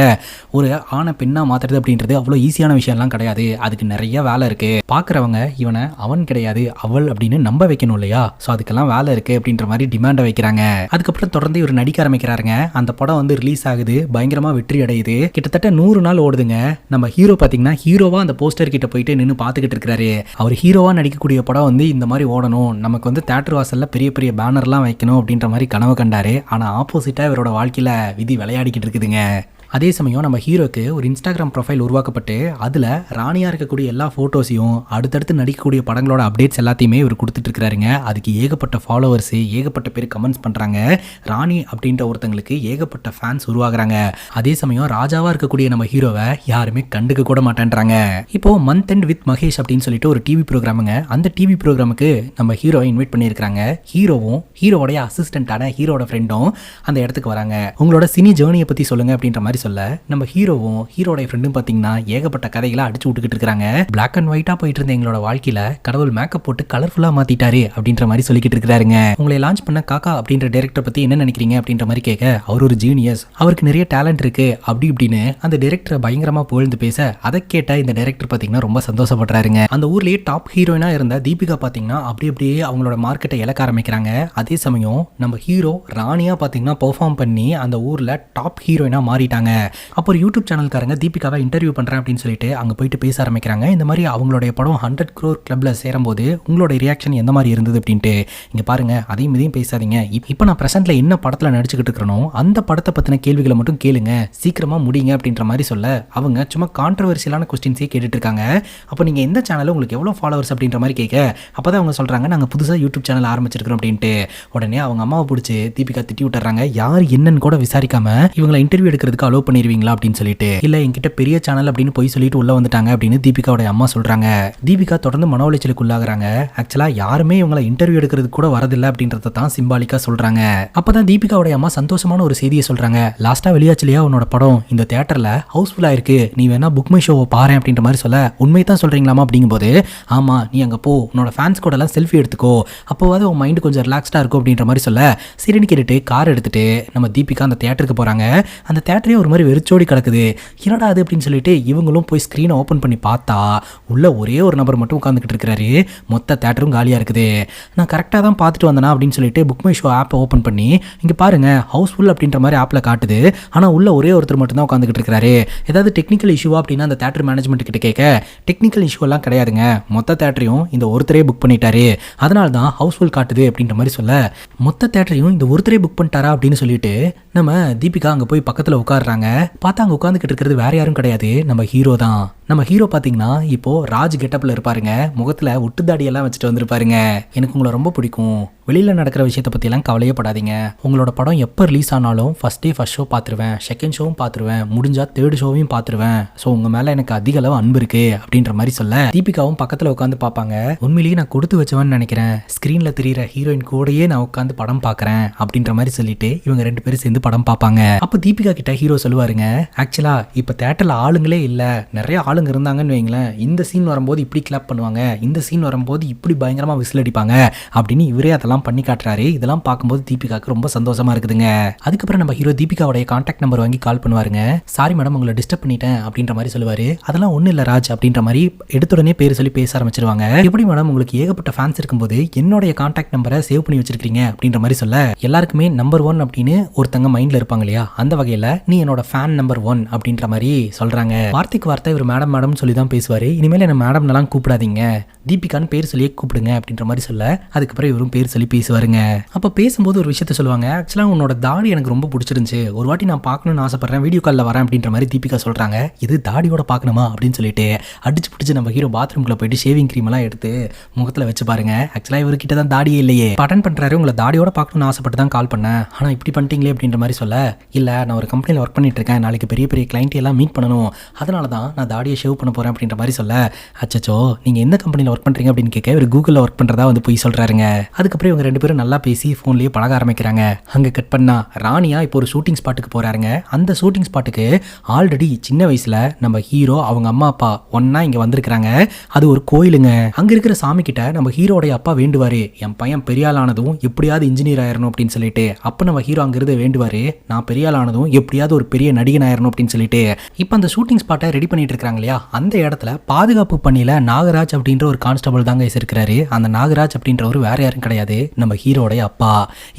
ஒரு ஆணை பெண்ணாக மாற்றுறது அப்படின்றது அவ்வளோ ஈஸியான விஷயம்லாம் கிடையாது, அதுக்கு நிறைய வேலை இருக்குது, பார்க்குறவங்க இவனை அவன் கிடையாது அவள் அப்படின்னு நம்ப வைக்கணும் இல்லையா, ஸோ அதுக்கெல்லாம் வேலை இருக்குது அப்படின்ற மாதிரி டிமாண்டை வைக்கிறாங்க. அதுக்கப்புறம் தொடர்ந்து இவர் நடிக்க ஆரம்பிக்கிறாருங்க. அந்த படம் வந்து ரிலீஸ் ஆகுது, பயங்கரமாக வெற்றி அடையுது. கிட்டத்தட்ட 100 நாள் ஓடுதுங்க. நம்ம ஹீரோ பார்த்தீங்கன்னா ஹீரோவா அந்த போஸ்டர் கிட்ட போயிட்டு நின்று பார்த்துக்கிட்டு இருக்கிறாரு. அவர் ஹீரோவா நடிக்கக்கூடிய படம் வந்து இந்த மாதிரி ஓடணும், நமக்கு வந்து தியேட்டர் வாசல்ல பெரிய பெரிய பேனர்லாம் வைக்கணும் அப்படின்ற மாதிரி கனவு கண்டாரு. ஆனா ஆப்போசிட்டா இவரோட வாழ்க்கையில விதி விளையாடிக்கிட்டு இருக்குதுங்க. அதே சமயம் நம்ம ஹீரோக்கு ஒரு இன்ஸ்டாகிராம் ப்ரொஃபைல் உருவாக்கப்பட்டு அதில் ராணியாக இருக்கக்கூடிய எல்லா ஃபோட்டோஸையும் அடுத்தடுத்து நடிக்கக்கூடிய படங்களோட அப்டேட்ஸ் எல்லாத்தையுமே இவர் கொடுத்துட்டு இருக்கிறாருங்க. அதுக்கு ஏகப்பட்ட ஃபாலோவர்ஸு, ஏகப்பட்ட பேர் கமெண்ட்ஸ் பண்ணுறாங்க. ராணி அப்படின்ற ஒருத்தங்களுக்கு ஏகப்பட்ட ஃபேன்ஸ் உருவாகுறாங்க. அதே சமயம் ராஜாவாக இருக்கக்கூடிய நம்ம ஹீரோவை யாருமே கண்டுக்க கூட மாட்டேன்றாங்க. இப்போது மந்த் எண்ட் வித் மகேஷ் அப்படின்னு சொல்லிட்டு ஒரு டிவி ப்ரோக்ராமுங்க. அந்த டிவி ப்ரோக்ராமுக்கு நம்ம ஹீரோவை இன்வைட் பண்ணியிருக்கிறாங்க. ஹீரோவும் ஹீரோவோடைய அசிஸ்டண்ட்டான ஹீரோட ஃப்ரெண்டும் அந்த இடத்துக்கு வராங்க. உங்களோட சினி ஜேர்னியை பற்றி சொல்லுங்கள் அப்படின்ற மாதிரி சொல்ல, நம்ம ஹீரோவும் ஹீரோட ஃப்ரெண்டும் பார்த்தீங்கன்னா ஏகப்பட்ட கதைகளை அடிச்சு விட்டுக்கிட்டு இருக்காங்க. பிளாக் அண்ட் ஒயிட்டா போயிட்டு இருந்த எங்களோட வாழ்க்கையில கடவுள் மேக்கப் போட்டு கலர்ஃபுல்லா மாத்திட்டாரு அப்படின்ற மாதிரி சொல்லிக்கிட்டு இருக்காருங்க. உங்களை லான்ச் பண்ண காக்கா அப்படின்ற டைரக்டர் பத்தி என்ன நினைக்கிறீங்க அப்படின்ற மாதிரி கேட்க, அவர் ஒரு ஜீனியஸ், அவருக்கு நிறைய டேலண்ட் இருக்கு அப்படி இப்படின்னு அந்த டைரக்டரை பயங்கரமா புகழ்ந்து பேச, அதை கேட்ட இந்த டைரக்டர் பார்த்தீங்கன்னா ரொம்ப சந்தோஷப்படுறாருங்க. அந்த ஊர்லயே டாப் ஹீரோயினா இருந்த தீபிகா பார்த்தீங்கன்னா அப்படியே அவங்களோட மார்க்கெட்டை இழக்க ஆரம்பிக்கிறாங்க. அதே சமயம் நம்ம ஹீரோ ராணியா பார்த்தீங்கன்னா பெர்ஃபார்ம் பண்ணி அந்த ஊர்ல டாப் ஹீரோயினா மாறிட்டாங்க. அப்போ ஒரு யூடியூப் சேனல்காரங்க தீபிகாவை இன்டர்வியூ பண்ணுறேன் அப்படின்னு சொல்லிட்டு அங்கே போயிட்டு பேச ஆரம்பிக்கிறாங்க. இந்த மாதிரி அவங்களுடைய படம் 100 crore கிளப்ல சேரும்போது உங்களோட ரியாக்ஷன் எந்த மாதிரி இருந்தது அப்படின்ட்டு. இங்கே பாருங்க, அதையும் இதையும் பேசாதீங்க, இப்போ நான் ப்ரெசென்ட்ல என்ன படத்தில் நடிச்சுக்கிட்டு இருக்கிறனோ அந்த படத்தை பற்றின கேள்விகளை மட்டும் கேளுங்க, சீக்கிரமாக முடிங்க அப்படின்ற மாதிரி சொல்ல, அவங்க சும்மா கான்ட்ரவர்சியலான கொஸ்டின்ஸே கேட்டுட்டு இருக்காங்க. அப்போ நீங்கள் எந்த சேனலில் உங்களுக்கு எவ்வளோ ஃபாலோவர்ஸ் அப்படின்ற மாதிரி கேட்க, அப்போ தான் அவங்க சொல்கிறாங்க நாங்கள் புதுசாக யூடியூப் சேனல் ஆரம்பிச்சிருக்கிறோம் அப்படின்ட்டு. உடனே அவங்க அம்மாவை பிடிச்சி தீபிகா திட்டி விட்டுறாங்க. யார் என்னன்னு கூட விசாரிக்காம இவங்களை இன்டர்வியூ எடுக்கிறதுக்கு அலோவ் பண்ணிடுவீங்களா அப்படின்னு சொல்லிட்டு. இல்ல என்கிட்ட பெரிய சேனல் அப்படின்னு போய் சொல்லிட்டு உள்ள வந்துட்டாங்க அப்படின்னு தீபிகாவோட அம்மா சொல்றாங்க. தீபிகா தொடர்ந்து மன உளைச்சலுக்கு உள்ளாகிறாங்க. ஆக்சுவலா யாருமே இவங்களை இன்டர்வியூ எடுக்கிறது கூட வரதில்லை அப்படின்றத தான் சிம்பாலிக்கா சொல்றாங்க. அப்பதான் தீபிகாவோட அம்மா சந்தோஷமான ஒரு செய்தியை சொல்றாங்க. லாஸ்டா வெளியாச்சுலையா உன்னோட படம் இந்த தியேட்டர்ல ஹவுஸ்ஃபுல்லா இருக்கு, நீ வேணா புக் மை ஷோவை பாரு அப்படின்ற மாதிரி சொல்ல, உண்மை தான் சொல்றீங்களாமா அப்படிங்கும்போது, ஆமா நீ அங்க போ, உன்னோட ஃபேன்ஸ் கூட எல்லாம் செல்ஃபி எடுத்துக்கோ, அப்போவாது உன் மைண்ட் கொஞ்சம் ரிலாக்ஸ்டா இருக்கும் அப்படின்ற மாதிரி சொல்ல, சரின்னு கேட்டுட்டு கார் எடுத்துட்டு நம்ம தீபிகா அந்த தியேட்டருக்கு போறாங்க. அந்த தியேட்டரே ஒரு மாதிரி வெறிச்சோடி கிடக்குது. என்னடா அது அப்படின்னு சொல்லிட்டு இவங்களும் போய் ஸ்க்ரீனை ஓப்பன் பண்ணி பார்த்தா உள்ள ஒரே ஒரு நபர் மட்டும் உட்காந்துக்கிட்டு இருக்கிறாரு. மொத்த தியேட்டரும் காலியாக இருக்குது. நான் கரெக்டாக தான் பார்த்துட்டு வந்தேனா அப்படின்னு சொல்லிட்டு புக் மை ஷோ ஆப்பை ஓப்பன் பண்ணி இங்கே பாருங்க ஹவுஸ்ஃபுல் அப்படின்ற மாதிரி ஆப்பில் காட்டுது. ஆனால் உள்ள ஒரே ஒருத்தர் மட்டும் தான் உட்காந்துக்கிட்டு இருக்கிறாரு. ஏதாவது டெக்னிக்கல் இஷ்யூவா அப்படின்னா அந்த தியேட்டர் மேனேஜ்மெண்ட் கிட்ட கேட்க, டெக்னிக்கல் இஷ்யூ எல்லாம் கிடையாதுங்க, மொத்த தியேட்டரையும் இந்த ஒருத்தரே புக் பண்ணிட்டாரு, அதனால தான் ஹவுஸ்ஃபுல் காட்டுது அப்படின்ற மாதிரி சொல்ல, மொத்த தியேட்டரையும் இந்த ஒருத்தரே புக் பண்ணிட்டாரா அப்படின்னு சொல்லிட்டு நம்ம தீபிகா அங்கே போய் பக்கத்தில் உட்காடுறாங்க. பார்த்தா அங்கே உட்காந்துக்கிட்டு இருக்கிறது வேற யாரும் கிடையாது, நம்ம ஹீரோ தான். நம்ம ஹீரோ பார்த்தீங்கன்னா இப்போ ராஜ் கெட்டப்பில் இருப்பாருங்க. முகத்தில் ஒட்டு தாடியெல்லாம் வச்சுட்டு வந்திருப்பாருங்க. எனக்கு உங்களை ரொம்ப பிடிக்கும், வெளியில் நடக்கிற விஷயத்தை பற்றியெல்லாம் கவலையே படாதீங்க, உங்களோட படம் எப்போ ரிலீஸ் ஆனாலும் ஃபர்ஸ்ட் ஷோ பார்த்துருவேன், செகண்ட் ஷோவும் பார்த்துருவேன், முடிஞ்சால் தேர்ட் ஷோவையும் பார்த்துருவேன், ஸோ உங்கள் மேலே எனக்கு அதிக அளவு அன்பு இருக்கு அப்படின்ற மாதிரி சொல்ல, தீபிகாவும் பக்கத்தில் உட்காந்து பார்ப்பாங்க. உண்மையிலேயே நான் கொடுத்து வச்சவன்னு நினைக்கிறேன், ஸ்க்ரீனில் தெரியிற ஹீரோயின் கூடயே நான் உட்காந்து படம் பார்க்குறேன் அப்படின்ற மாதிரி சொல்லிட்டு இவங்க 2 பேரும் சேர்ந்து படம் பார்ப்பாங்க. அப்போ தீபிகா கிட்ட ஹீரோ சொல்லுவாருங்க, ஆக்சுவலா இப்போ தேட்டரில் ஆளுங்களே இல்லை, நிறைய ஆளுங்க இருந்தாங்கன்னு வைங்களேன், இந்த சீன் வரும்போது இப்படி கிளாப் பண்ணுவாங்க, இந்த சீன் வரும்போது இப்படி பயங்கரமாக விசில் அடிப்பாங்க அப்படின்னு இவரே அதெல்லாம் பண்ணி காட்டுறாரு. இதெல்லாம் பார்க்கும்போது தீபிகாக்கு ரொம்ப சந்தோஷமா இருக்குதுங்க. அதுக்கப்புறம் நம்ம ஹீரோ தீபிகாவோட கான்டாக்ட் நம்பர் வாங்கி கால் பண்ணுவாருங்க. சாரி மேடம் உங்களை டிஸ்டர்ப் பண்ணிட்டேன் அப்படின்ற மாதிரி சொல்லுவாரு. அதெல்லாம் ஒன்றும் இல்லை ராஜ் அப்படின்ற மாதிரி எடுத்த உடனே பேர் சொல்லி பேச ஆரம்பிச்சிருவாங்க. எப்படி மேடம் உங்களுக்கு ஏகப்பட்ட ஃபேன்ஸ் இருக்கும்போது என்னுடைய கான்டாக்ட் நம்பரை சேவ் பண்ணி வச்சிருக்கீங்க அப்படின்ற மாதிரி சொல்ல, எல்லாருக்குமே நம்பர் 1 அப்படின்னு ஒருத்தங்க மைண்ட்ல இருப்பாங்க இல்லையா, அந்த வகையில் நீ என்னோட ஃபேன் நம்பர் 1 அப்படின்ற மாதிரி சொல்றாங்க. வார்த்தைக்கு வார்த்தை இவர் மேடம் மேடம் சொல்லி தான் பேசுவாரு. இனிமேல் என்ன மேடம்லாம் கூப்பிடாதீங்க, தீபிகான்னு பேர் சொல்லியே கூப்பிடுங்க அப்படின்ற மாதிரி சொல்ல, அதுக்கப்புறம் இவரும் பேர் சொல்லி பேசுவாருங்க. அப்போ பேசும்போது ஒரு விஷயத்த சொல்லுவாங்க, ஆக்சுவலாக உன்னோட தாடி எனக்கு ரொம்ப பிடிச்சிருந்துச்சு, ஒரு வாட்டி நான் பார்க்கணும்னு ஆசைப்படுறேன், வீடியோ காலில் வரேன் அப்படின்ற மாதிரி தீபிகா சொல்றாங்க. இது தாடியோட பார்க்கணுமா அப்படின்னு சொல்லிட்டு அடிச்சு பிடிச்சி நம்ம ஹீரோ பாத்ரூம்குள்ள போயிட்டு ஷேவிங் க்ரீம் எல்லாம் எடுத்து முகத்தில் வச்சு பாருங்க. ஆக்சுவலாக இவர்கிட்ட தான் தாடியே இல்லையே, பட்டன் பண்றாரு, உங்களை தாடியோட பார்க்கணும்னு ஆசைப்பட்டு தான் கால் பண்ணேன், ஆனால் இப்படி பண்ணிட்டீங்களே அப்படின்ற மாதிரி சொல்ல, இல்லை நான் ஒரு கம்பெனியில் ஒர்க் பண்ணிட்டு இருக்கேன், நாளைக்கு பெரிய பெரிய கிளைண்ட் எல்லாம் மீட் பண்ணணும், அதனால தான் நான் தாடியை முடியை ஷேவ் பண்ண போகிறேன் அப்படின்ற மாதிரி சொல்ல, அச்சச்சோ நீங்கள் எந்த கம்பெனியில் ஒர்க் பண்ணுறீங்க அப்படின்னு கேட்க இவர் கூகுளில் ஒர்க் பண்ணுறதா வந்து போய் சொல்கிறாருங்க. அதுக்கப்புறம் இவங்க 2 பேரும் நல்லா பேசி ஃபோன்லேயே பழக ஆரம்பிக்கிறாங்க. அங்கே கட் பண்ணா ராணியா இப்போ ஒரு ஷூட்டிங் ஸ்பாட்டுக்கு போகிறாருங்க. அந்த ஷூட்டிங் ஸ்பாட்டுக்கு ஆல்ரெடி சின்ன வயசில் நம்ம ஹீரோ அவங்க அம்மா அப்பா ஒன்றா இங்கே வந்திருக்கிறாங்க. அது ஒரு கோயிலுங்க. அங்கே இருக்கிற சாமி கிட்ட நம்ம ஹீரோடைய அப்பா வேண்டுவார், என் பையன் பெரிய ஆளானதும் எப்படியாவது இன்ஜினியர் ஆயிரணும் அப்படின்னு சொல்லிட்டு. அப்போ நம்ம ஹீரோ அங்கிருந்து வேண்டுவார், நான் பெரிய ஆளானதும் எப்படியாவது ஒரு பெரிய நடிகன் ஆயிரணும் அப்படின்னு சொல்லிட்டு. இப்போ அந்த ஷூட்டிங் ஸ்பாட்டை ரெடி பண்ணிட்டு இருக்காங்க இல்லையா, அந்த இடத்துல பாதுகாப்பு பணியில நாகராஜ் அப்படின்ற ஒரு கான்ஸ்டபிள் தாங்க இருக்கிறாரு. அந்த நாகராஜ் அப்படின்றவர் வேற யாரும் கிடையாது, நம்ம ஹீரோடைய அப்பா.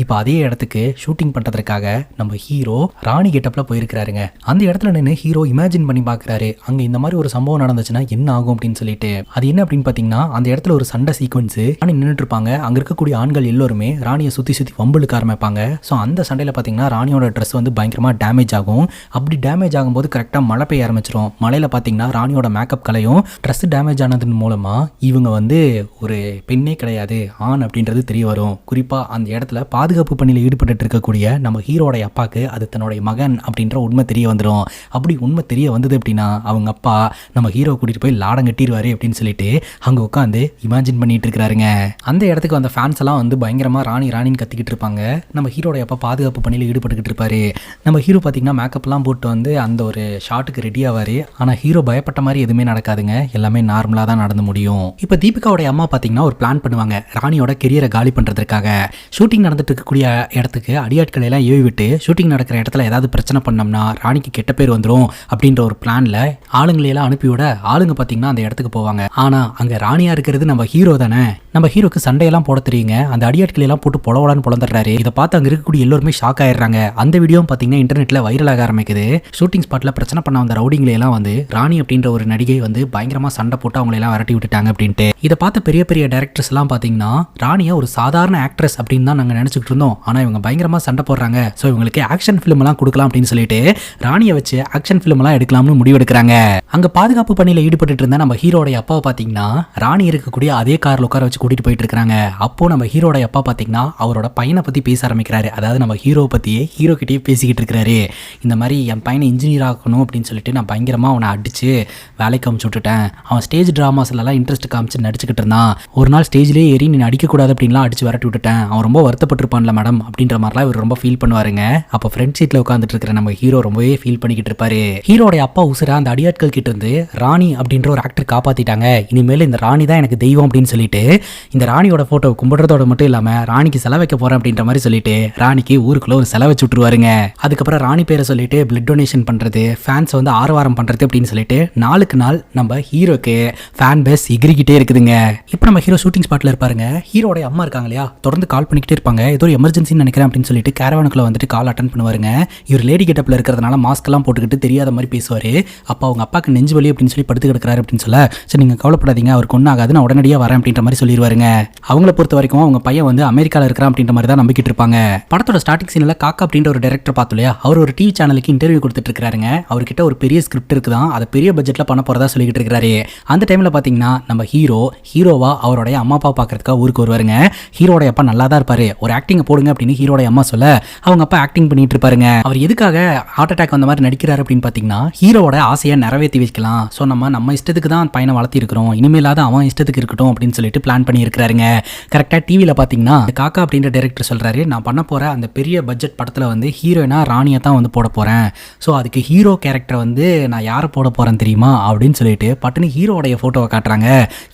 இப்போ அதே இடத்துக்கு ஷூட்டிங் பண்றதுக்காக நம்ம ஹீரோ ராணி கெட்டப்ல போயிருக்கிறாருங்க. அந்த இடத்துல நின்று ஹீரோ இமேஜின் பண்ணி பாக்குறாரு, அங்க இந்த மாதிரி ஒரு சம்பவம் நடந்துச்சுன்னா என்ன ஆகும் அப்படின்னு சொல்லிட்டு. அது என்ன அப்படின்னு பாத்தீங்கன்னா, அந்த இடத்துல ஒரு சண்டை சீக்வன்ஸ் ராணி நின்றுட்டு இருப்பாங்க. அங்க இருக்கக்கூடிய ஆண்கள் எல்லாருமே ராணியை சுத்தி சுத்தி வம்புழுக்க ஆரம்பிப்பாங்க. ஸோ அந்த சண்டையில பாத்தீங்கன்னா ராணியோட ட்ரெஸ் வந்து பயங்கரமா டேமேஜ் ஆகும். அப்படி டேமேஜ் ஆகும்போது கரெக்டா மழை பெய்ய ஆரம்பிச்சிடும். மழையில பாத்தீங்கன்னா ராணியோட மேக்கப் கலையும் ட்ரெஸ் டேமேஜ் ஆனதன் மூலமா இவங்க வந்து ஒரு பெண்ணே கிடையாது ஆண் அப்படின்றது தெரிய வரும். குறிப்பா அந்த இடத்துல பாதுகாப்பு பணியில் ஈடுபட்டு இருக்கக்கூடிய நம்ம ஹீரோடைய அப்பாக்கு அது தன்னுடைய மகன் அப்படின்ற உண்மை தெரிய வந்துடும். அப்படி உண்மை தெரிய வந்தது அப்படின்னா அவங்க அப்பா நம்ம ஹீரோ கூட்டிட்டு போய் லாடம் கட்டிடுவாரு அப்படின்னு சொல்லிட்டு அங்க உட்காந்து இமேஜின் பண்ணிட்டு இருக்காருங்க. அந்த இடத்துக்கு வந்த ஃபேன்ஸ் எல்லாம் வந்து பயங்கரமா ராணி ராணின்னு கத்திக்கிட்டு இருப்பாங்க. நம்ம ஹீரோடைய அப்பா பாதுகாப்பு பணியில் ஈடுபட்டுக்கிட்டு இருப்பாரு. நம்ம ஹீரோ பாத்தீங்கன்னா மேக்கப்லாம் போட்டு வந்து அந்த ஒரு ஷாட்டுக்கு ரெடி ஆவாரு. ஆனா ஹீரோ பயப்பட்ட மாதிரி எதுவுமே நடக்காதுங்க, எல்லாமே நார்மலா தான் நடந்து முடியும். இப்ப தீபிகாவுடைய அம்மா பாத்தீங்கன்னா ஒரு பிளான் பண்ணுவாங்க ராணியோட கெரியரை காலி பண்றதுக்காக. ஷூட்டிங் நடந்துட்டு இருக்கக்கூடிய இடத்துக்கு அடியாட்களை எல்லாம் ஏவி விட்டு ஷூட்டிங் நடக்கிற இடத்துல ஏதாவது பிரச்சனை பண்ணோம்னா ராணிக்கு கெட்ட பேர் வந்துடும் அப்படின்ற ஒரு பிளான்ல ஆளுங்களை எல்லாம் அனுப்பிவிட ஆளுங்க பாத்தீங்கன்னா அந்த இடத்துக்கு போவாங்க. ஆனா அங்க ராணியா இருக்கிறது நம்ம ஹீரோ தானே. நம்ம ஹீரோக்கு சண்டையெல்லாம் போட தெரியுங்க. அந்த அடியாட்களை எல்லாம் போட்டு பொலவலான்னு பொழந்துடுறாரு. இதை பார்த்து அங்க இருக்கக்கூடிய எல்லாருமே ஷாக் ஆயிடுறாங்க. அந்த வீடியோ பாத்தீங்கன்னா இன்டர்நெட்ல வைரல் ஆக ஆரம்பிக்குது. ஷூட்டிங் ஸ்பாட்ல பிரச்சனை பண்ண வந்த ரவுடிங்களை எல்லாம் வந்து ராணி அப்படின்ற ஒரு நடிகை வந்து பயங்கரமா சண்டை போட்டு அவங்களை எல்லாம் விரட்டி விட்டுட்டாங்க அப்படின்ட்டு. இதை பார்த்த பெரிய பெரிய டைரக்டர்ஸ் எல்லாம் பாத்தீங்கன்னா ராணியா ஒரு சாதாரண ஆக்ட்ரஸ் அப்படின்னு தான் நாங்க நினைச்சுக்கிட்டு இருந்தோம். ஆனா இவங்க பயங்கரமா சண்டை போடுறாங்க, ஸோ இவங்களுக்கு ஆக்ஷன் ஃபிலிம் எல்லாம் கொடுக்கலாம் அப்படின்னு சொல்லிட்டு ராணியை வச்சு ஆக்ஷன் ஃபிலிம் எல்லாம் எடுக்கலாம்னு முடிவெடுக்கிறாங்க. அங்க பாதுகாப்பு பணியில ஈடுபட்டு இருந்த நம்ம ஹீரோடைய அப்பாவை பாத்தீங்கன்னா ராணி இருக்கக்கூடிய அதே கார்ல உட்கார வச்சு கூட்டிட்டு போயிட்டு இருக்காங்க. அப்போ நம்ம ஹீரோடைய அப்பா பாத்தீங்கன்னா அவரோட பையனை பத்தி பேச ஆரம்பிக்கிறாரு. அதாவது நம்ம ஹீரோ பத்தியே ஹீரோ கிட்டே பேசிக்கிட்டு இருக்கிறாரு. இந்த மாதிரி என் பையனை இன்ஜினியர் ஆகணும் அப்படின்னு சொல்லிட்டு நான் பயங்கரமா அவனை அடிச்சு வேலைக்கு அமுச்சு விட்டுட்டேன். அவன் ஸ்டேஜ் டிராமாஸ்ல எல்லாம் இன்ட்ரெஸ்ட் காமிச்சு நடிச்சுக்கிட்டு இருந்தான். ஒரு நாள் ஸ்டேஜ்லேயே ஏறி நீ நடிக்கக்கூடாது அப்படின்லாம் அடிச்சு விரட்டி விட்டுட்டேன். அவன் ரொம்ப வருத்தப்பட்டிருப்பான்ல மேடம் அப்படின்ற மாதிரிலாம் இவர் ரொம்ப ஃபீல் பண்ணுவாருங்க. அப்போ ஃப்ரெண்ட் சீட்ல உட்காந்துட்டு இருக்கிற நம்ம ஹீரோ ரொம்பவே ஃபீல் பண்ணிக்கிட்டு இருப்பாரு. ஹீரோடைய அப்பா உசுர அந்த அடியாட்கள் கிட்ட இருந்து ராணி அப்படின்ற ஒரு ஆக்டர் காப்பாத்திட்டாங்க. இனிமேல் இந்த ராணி தான் எனக்கு தெய்வம் அப்படின்னு சொல்லிட்டு இந்த ராணியோட போட்டோ கும்பிடுறதோட மட்டும் இல்லாம ராணிக்கு செலவு வைக்க போறேன் அப்படின்ற மாதிரி சொல்லிட்டு ராணிக்கு ஊருக்குள்ள ஒரு செலவு வச்சு விட்டுருவாருங்க. அதுக்கப்புறம் ராணி பேரை சொல்லிட்டு பிளட் டொனேஷன் பண்றது, ஃபேன்ஸ் வந்து ஆரவாரம் பண்றது அப்படின்னு சொல்லிட்டு நாளுக்கு நாள் நம்ம ஹீரோக்கு ஃபேன் பேஸ் எகிரிக்கிட்டே இருக்குதுங்க. இப்போ நம்ம ஹீரோ ஷூட்டிங் ஸ்பாட்ல இருப்பாருங்க. ஹீரோடைய அம்மா இருக்காங்க இல்லையா, தொடர்ந்து கால் பண்ணிக்கிட்டே இருப்பாங்க. ஏதோ ஒரு எமர்ஜென்சின்னு நினைக்கிறேன் அப்படின்னு சொல்லிட்டு கேரவானுக்குள்ள வந்துட்டு கால் அட்டன் பண்ணுவாருங்க. இவர் லேடி கெட்டப்ல இருக்கிறதுனால மாஸ்க் எல்லாம் போட்டுக்கிட்டு தெரியாத மாதிரி பேசுவாரு. அப்போ அவங்க அப்பாக்கு நெஞ்சு வலி அப்படின்னு சொல்லி படுத்து கிடக்கிறாரு அப்படின்னு சொல்ல, சரி நீங்க கவலைப்படாதீங்க அவருக்கு ஒன்றும் ஆகாது, நான் உடனடியாக வரேன் அப்படின்ற மாதிரி சொல்லிடுவாருங்க. அவங்கள பொறுத்த வரைக்கும் அவங்க பையன் வந்து அமெரிக்காவில் இருக்கிறான் அப்படின்ற மாதிரி தான் நம்பிக்கிட்டு இருப்பாங்க. படத்தோட ஸ்டார்டிங் சீன்ல காக்கா அப்படின்ற ஒரு டைரக்டர் பார்த்தோம் இல்லையா, அவர் ஒரு டிவி சேனலுக்கு இன்டர்வியூ கொடுத்துட்டு இருக்காருங்க. அவர்கிட்ட ஒரு பெரிய ஸ்கிரிப்ட் இருக்குதான், அதை பெரிய பட்ஜெட்ல பண்ண போறதா சொல்லிக்கிட்டு இருக்காரு. அந்த டைம்ல பாத்தீங்கன்னா நம்ம ஹீரோவா அவருடைய அம்மா அப்பா பாக்குறதுக்காக ஊருக்கு வருவாருங்க. ஹீரோடைய அப்பா நல்லா தான் இருப்பாரு, ஒரு ஆக்டிங் போடுங்க அப்படின்னு ஹீரோடைய அம்மா சொல்ல அவங்க அப்பா ஆக்டிங் பண்ணிட்டு இருப்பாருங்க. அவர் எதுக்காக ஹார்ட் அட்டாக் வந்த மாதிரி நடிக்கிறாரு அப்படின்னு பாத்தீங்கன்னா ஹீரோட ஆசையை நிறைவேற்றி வைக்கலாம். ஸோ நம்ம இஷ்டத்துக்கு தான் பையனை வளர்த்தி இருக்கிறோம், இனிமேலாவது அவன் இஷ்டத்துக்கு இருக்கட்டும் அப்படின்னு சொல்லிட்டு பிளான் பண்ணி இருக்கிறாருங்க. கரெக்டா டிவியில பாத்தீங்கன்னா காக்கா அப்படின்ற டைரக்டர் சொல்றாரு, நான் பண்ண போற அந்த பெரிய பட்ஜெட் படத்துல வந்து ஹீரோயினா ராணியை தான் வந்து போட போறேன். ஸோ அதுக்கு ஹீரோ கேரக்டர் வந்து நான் யாரை போட போறேன் தெரியுமா அப்படின்னு சொல்லிட்டு பட்டுன்னு ஹீரோடைய போட்டோவை காட்டுறாங்க.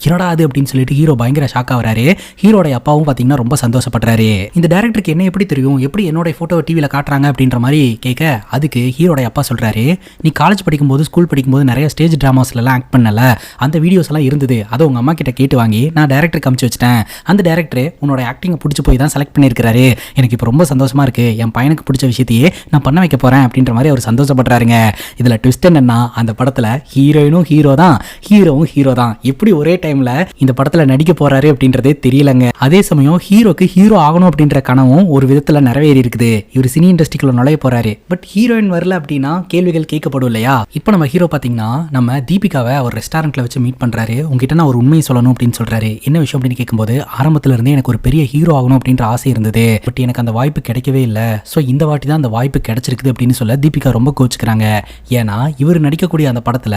என்னடா அது அப்படின்னு சொல்லிட்டு ஹீரோ பயங்கர ஷாக் ஆகுறாரு. ஹீரோடைய அப்பாவும் பாத்தீங்கன்னா ரொம்ப சந்தோஷப்படுறாரு. இந்த டைரக்டருக்கு என்ன எப்படி தெரியும், எப்படி என்னோட போட்டோவை டிவியில காட்டுறாங்க அப்படின்ற மாதிரி கேட்க அதுக்கு ஹீரோடைய அப்பா சொல்றாரு, நீ காலேஜ் படிக்கும்போது ஸ்கூல் படிக்கும்போது நிறைய ஸ்டேஜ் டிராமாஸ்ல எல்லாம் ஆக்ட் பண்ணல, அந்த வீடியோஸ் எல்லாம் இருந்தது, அதை உங்க அம்மா கிட்ட கேட்டு வாங்கி நான் டைரக்டருக்கு அனுப்பிச்சு வச்சிட்டேன். அந்த டைரக்டர் உன்னோட ஆக்டிங்கை பிடிச்சி போய் தான் செலக்ட் பண்ணியிருக்காரு. எனக்கு இப்போ ரொம்ப சந்தோஷமா இருக்கு, என் பையனுக்கு பிடிச்ச விஷயத்தையே நான் பண்ண வைக்க போறேன் அப்படின்ற மாதிரி அவர் சந்தோஷப்படுறாருங்க. இதுல ட்விஸ்ட் என்னன்னா அந்த படத்துல ஹீரோயினும் ஹீரோ தான், ஹீரோவும் ஹீரோ தான், எப்படி ஒரே டைம்ல இந்த படத்துல நடிக்க போறாரு அப்படின்றதே தெரியலங்க. அதே சமயம் ஹீரோக்கு ஹீரோ ஆகணும் அப்படின்ற கனவும் ஒரு விதத்துல நிறைவேறி இருக்குது. இவர் சினி இண்டஸ்ட்ரிக்குள்ள நுழைய போறாரு. பட் ஹீரோயின் வரல அப்படின்னா கேள்விகள் கேட்கப்படும் இல்லையா. இப்போ நம்ம ஹீரோ பாத்தீங்கன்னா நம்ம தீபிகாவை ஒரு ரெஸ்டாரண்ட்ல வச்சு மீட் பண்றாரு. உங்ககிட்ட நான் ஒரு உண்மையை சொல்லணும் அப்படின்னு சொல்றாரு. என்ன விஷயம் விஷயம் அப்படின்னு கேட்கும்போது ஆரம்பத்துல இருந்தே எனக்கு ஒரு பெரிய ஹீரோ ஆகணும் அப்படின்ற ஆசை இருந்தது, பட் எனக்கு அந்த வாய்ப்பு கிடைக்கவே இல்லை. ஸோ இந்த வாட்டி தான் அந்த வாய்ப்பு கிடைச்சிருக்குது அப்படின்னு சொல்ல தீபிகா ரொம்ப கோச்சுக்கிறாங்க. ஏன்னா இவர் நடிக்கக்கூடிய அந்த படத்துல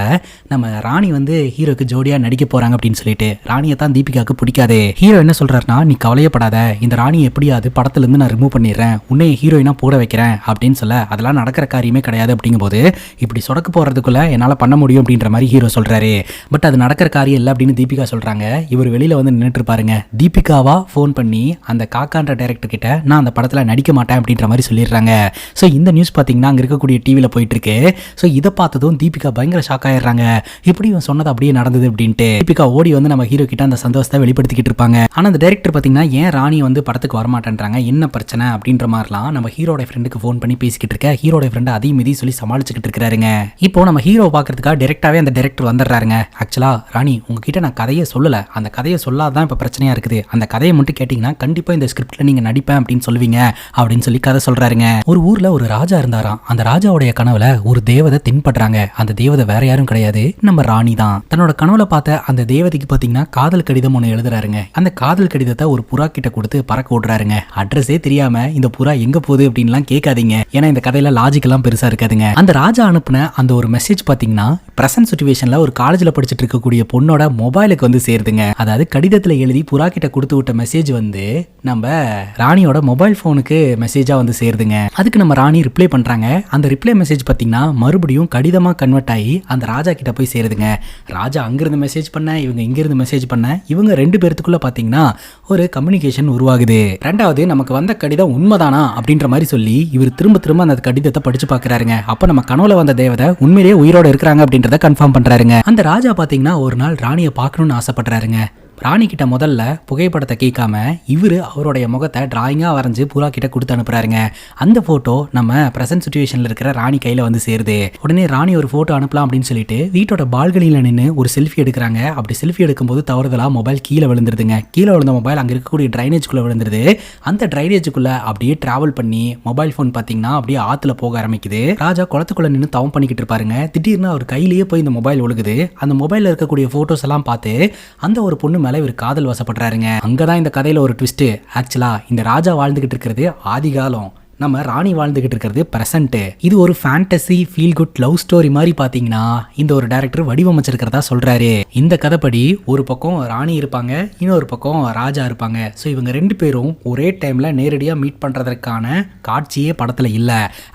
நம்ம ராணி வந்து ஹீரோக்கு ஜோடியா நடிக்க போறாங்க அப்படின்னு சொல்லிட்டு ராணியை தான் தீபிகாவுக்கு பிடிக்காது. ஹீரோ என்ன சொல்றாருன்னா, நீ கவலையப்படாத, இந்த ராணியை எப்படியாவது படத்துல இருந்து நான் ரிமூவ் பண்ணிடுறேன், உன்னை ஹீரோயினா போட வைக்கிறேன் அப்படின்னு சொல்ல அதெல்லாம் நடக்கிற காரியமே கிடையாது. அப்படிங்கும்போது இப்படி சொடக்கு போறதுக்குள்ள என்னால் பண்ண முடியும் அப்படின்ற மாதிரி ஹீரோ சொல்றாரு. பட் அது நடக்கிற காரியம் இல்லை அப்படின்னு தீபிகா சொல்றாங்க. இவர் வெளியில வந்து நின்றுட்டு இருப்பாருங்க. தீபிகாவா ஃபோன் பண்ணி அந்த காக்கான்ற டைரக்டர் கிட்ட நான் அந்த படத்தில் நடிக்க மாட்டேன் அப்படின்ற மாதிரி சொல்லிடுறாங்க. ஸோ இந்த நியூஸ் பார்த்தீங்கன்னா அங்கே இருக்கக்கூடிய டிவியில் போயிட்டு இருக்கு. ஸோ இதை பார்த்ததும் தீபிகா பயங்கர ஷாக் ஆயிடுறாங்க. இப்படி இவன் சொன்னது அப்படியே நடந்தது அப்படின்ட்டு தீபிகா ஓடி வந்து நம்ம ஹீரோ கிட்ட அந்த சந்தோஷத்தை வெளிப்படுத்திக்கிட்டு இருப்பாங்க. ஆனால் அந்த டைரக்டர் பார்த்தீங்கன்னா ஏன் ராணி வந்து படத்துக்கு வரமாட்டேன்றாங்க, என்ன பிரச்சனை அப்படின்ற மாதிரிலாம் நம்ம ஹீரோட ஃப்ரெண்டுக்கு ஃபோன் பண்ணி பேசிக்கிட்டு இருக்க. ஹீரோட ஃப்ரெண்டு அதையும் மீதி சொல்லி சமாளிச்சுக்கிட்டு இருக்காருங்க. இப்போ நம்ம ஹீரோ பார்க்கறதுக்காக டைரக்டாவே அந்த டைரக்டர் வந்துடுறாருங்க. ஆக்சுவலா ராணி உங்ககிட்ட நான் கதையை சொல்லல, அந்த கதையை சொல்லாதான் இப்போ பிரச்சனையா இருக்குது, அந்த கதையை மட்டும் கேட்டீங்கன்னா கண்டிப்பா இந்த ஸ்கிரிப்ட்ல நீங்க நடிப்பேன் அப்படின்னு சொல்லுவீங்க அப்படின்னு சொல்லி கதை சொல்றாருங்க. ஒரு ஊர்ல ஒரு ராஜா இருந்தாராம். அந்த ராஜாவுடைய கனவுல ஒரு தேவதை தென்படுறாங்க. அந்த தேவதை வேற யாரும் கிடையாது, நம்ம ராணி தான். தன்னோட கனவுல பார்த்த அந்த தேவதைக்கு பாத்தீங்கன்னா காதல் கடிதம் ஒண்ணு எழுதுறாருங்க. அந்த காதல் கடிதத்தை ஒரு புறா கிட்ட கொடுத்து பறக்க விடுறாருங்க. அட்ரஸே தெரியாம இந்த புறா எங்க போகுது அப்படின்லாம் கேட்காதீங்க, ஏன்னா இந்த கதையில லாஜிக் எல்லாம் பெருசா இருக்காதுங்க. அந்த ராஜா அனுப்புன அந்த ஒரு மெசேஜ் பாத்தீங்கன்னா பிரசன்ட் சிச்சுவேஷன்ல ஒரு காலேஜ்ல படிச்சுட்டு இருக்கக்கூடிய பொண்ணோட மொபைலுக்கு வந்து சேருதுங்க. அதாவது கடிதத்துல எழுதி புறா கிட்ட கொடுத்து விட்ட மெசேஜ் வந்து நம்ம ராணியோட மொபைல் போனுக்கு மெசேஜா வந்து சேருதுங்க. அதுக்கு நம்ம ராணி ரிப்ளை பண்றாங்க. அந்த ரிப்ளை மெசேஜ் பாத்தீங்கன்னா மறுபடியும் கடிதமா கன்வெர்ட் ஆகி அந்த ராஜா கிட்ட போய் சேருதுங்க. ராஜா அங்கிருந்து மெசேஜ் பண்ண, இவங்க இங்கிருந்து மெசேஜ் பண்ண, இவங்க ரெண்டு பேர்த்துக்குள்ள பாத்தீங்கன்னா ஒரு கம்யூனிகேஷன் உருவாகுது. ரெண்டாவது நமக்கு வந்த கடிதம் உண்மைதானா அப்படின்ற மாதிரி சொல்லி இவர் திரும்ப திரும்ப அந்த கடிதத்தை படிச்சு பாக்குறாருங்க. அப்ப நம்ம கனவுல வந்த தேவதை உண்மையிலேயே உயிரோட இருக்கிறாங்க அப்படின்றத கன்ஃபார்ம் பண்றாருங்க. அந்த ராஜா பாத்தீங்கன்னா ஒரு நாள் ராணியை பார்க்கணும்னு ஆசைப்படுறாருங்க. ராணி கிட்ட முதல்ல புகைப்படத்தை கேட்காம இவரு அவருடைய முகத்தை டிராயிங்கா வரைஞ்சு புறா கிட்ட கொடுத்து அனுப்புறாருங்க. அந்த போட்டோ நம்ம பிரசன்ட் சிச்சுவேஷன்ல இருக்கிற ராணி கையில வந்து சேருது. உடனே ராணி ஒரு போட்டோ அனுப்பலாம் அப்படின்னு சொல்லிட்டு வீட்டோட பால்கனியில நின்று ஒரு செல்ஃபி எடுக்கிறாங்க. அப்படி செல்ஃபி எடுக்கும்போது தவறுதலா மொபைல் கீழே விழுந்துருதுங்க. கீழே விழுந்த மொபைல் அங்க இருக்கக்கூடிய டிரைனேஜ்குள்ள விழுந்துருது. அந்த டிரைனேஜுக்குள்ள அப்படியே டிராவல் பண்ணி மொபைல் போன் பாத்தீங்கன்னா அப்படியே ஆத்துல போக ஆரம்பிக்குது. ராஜா குளத்துக்குள்ள நின்று தவம் பண்ணிக்கிட்டு இருப்பாருங்க. திடீர்னு அவர் கையிலேயே போய் இந்த மொபைல் ஒழுகுது. அந்த மொபைல்ல இருக்கக்கூடிய போட்டோஸ் எல்லாம் பார்த்து அந்த ஒரு பொண்ணு மேல இவர் காதல் வசப்படுறாருங்க. அங்கதான் இந்த கதையில ஒரு ட்விஸ்ட். ஆக்சுவலா இந்த ராஜா வாழ்ந்துகிட்டு இருக்கிறது ஆதிகாலம், நம்ம ராணி வாழ்ந்துகிட்டு இருக்கிறது பிரசன்ட். இது ஒரு fantasy feel good love story மாதிரி பாத்தீங்கன்னா இந்த ஒரு டைரக்டர் வடிவமைச்சிருக்கிறதா சொல்றாரு. இந்த கதைப்படி ஒரு பக்கம் ராணி இருப்பாங்க, இன்னொரு பக்கம் ராஜா இருப்பாங்க. ஸோ இவங்க ரெண்டு பேரும் ஒரே டைம்ல நேரடியா மீட் பண்றதற்கான காட்சியே படத்துல இல்ல.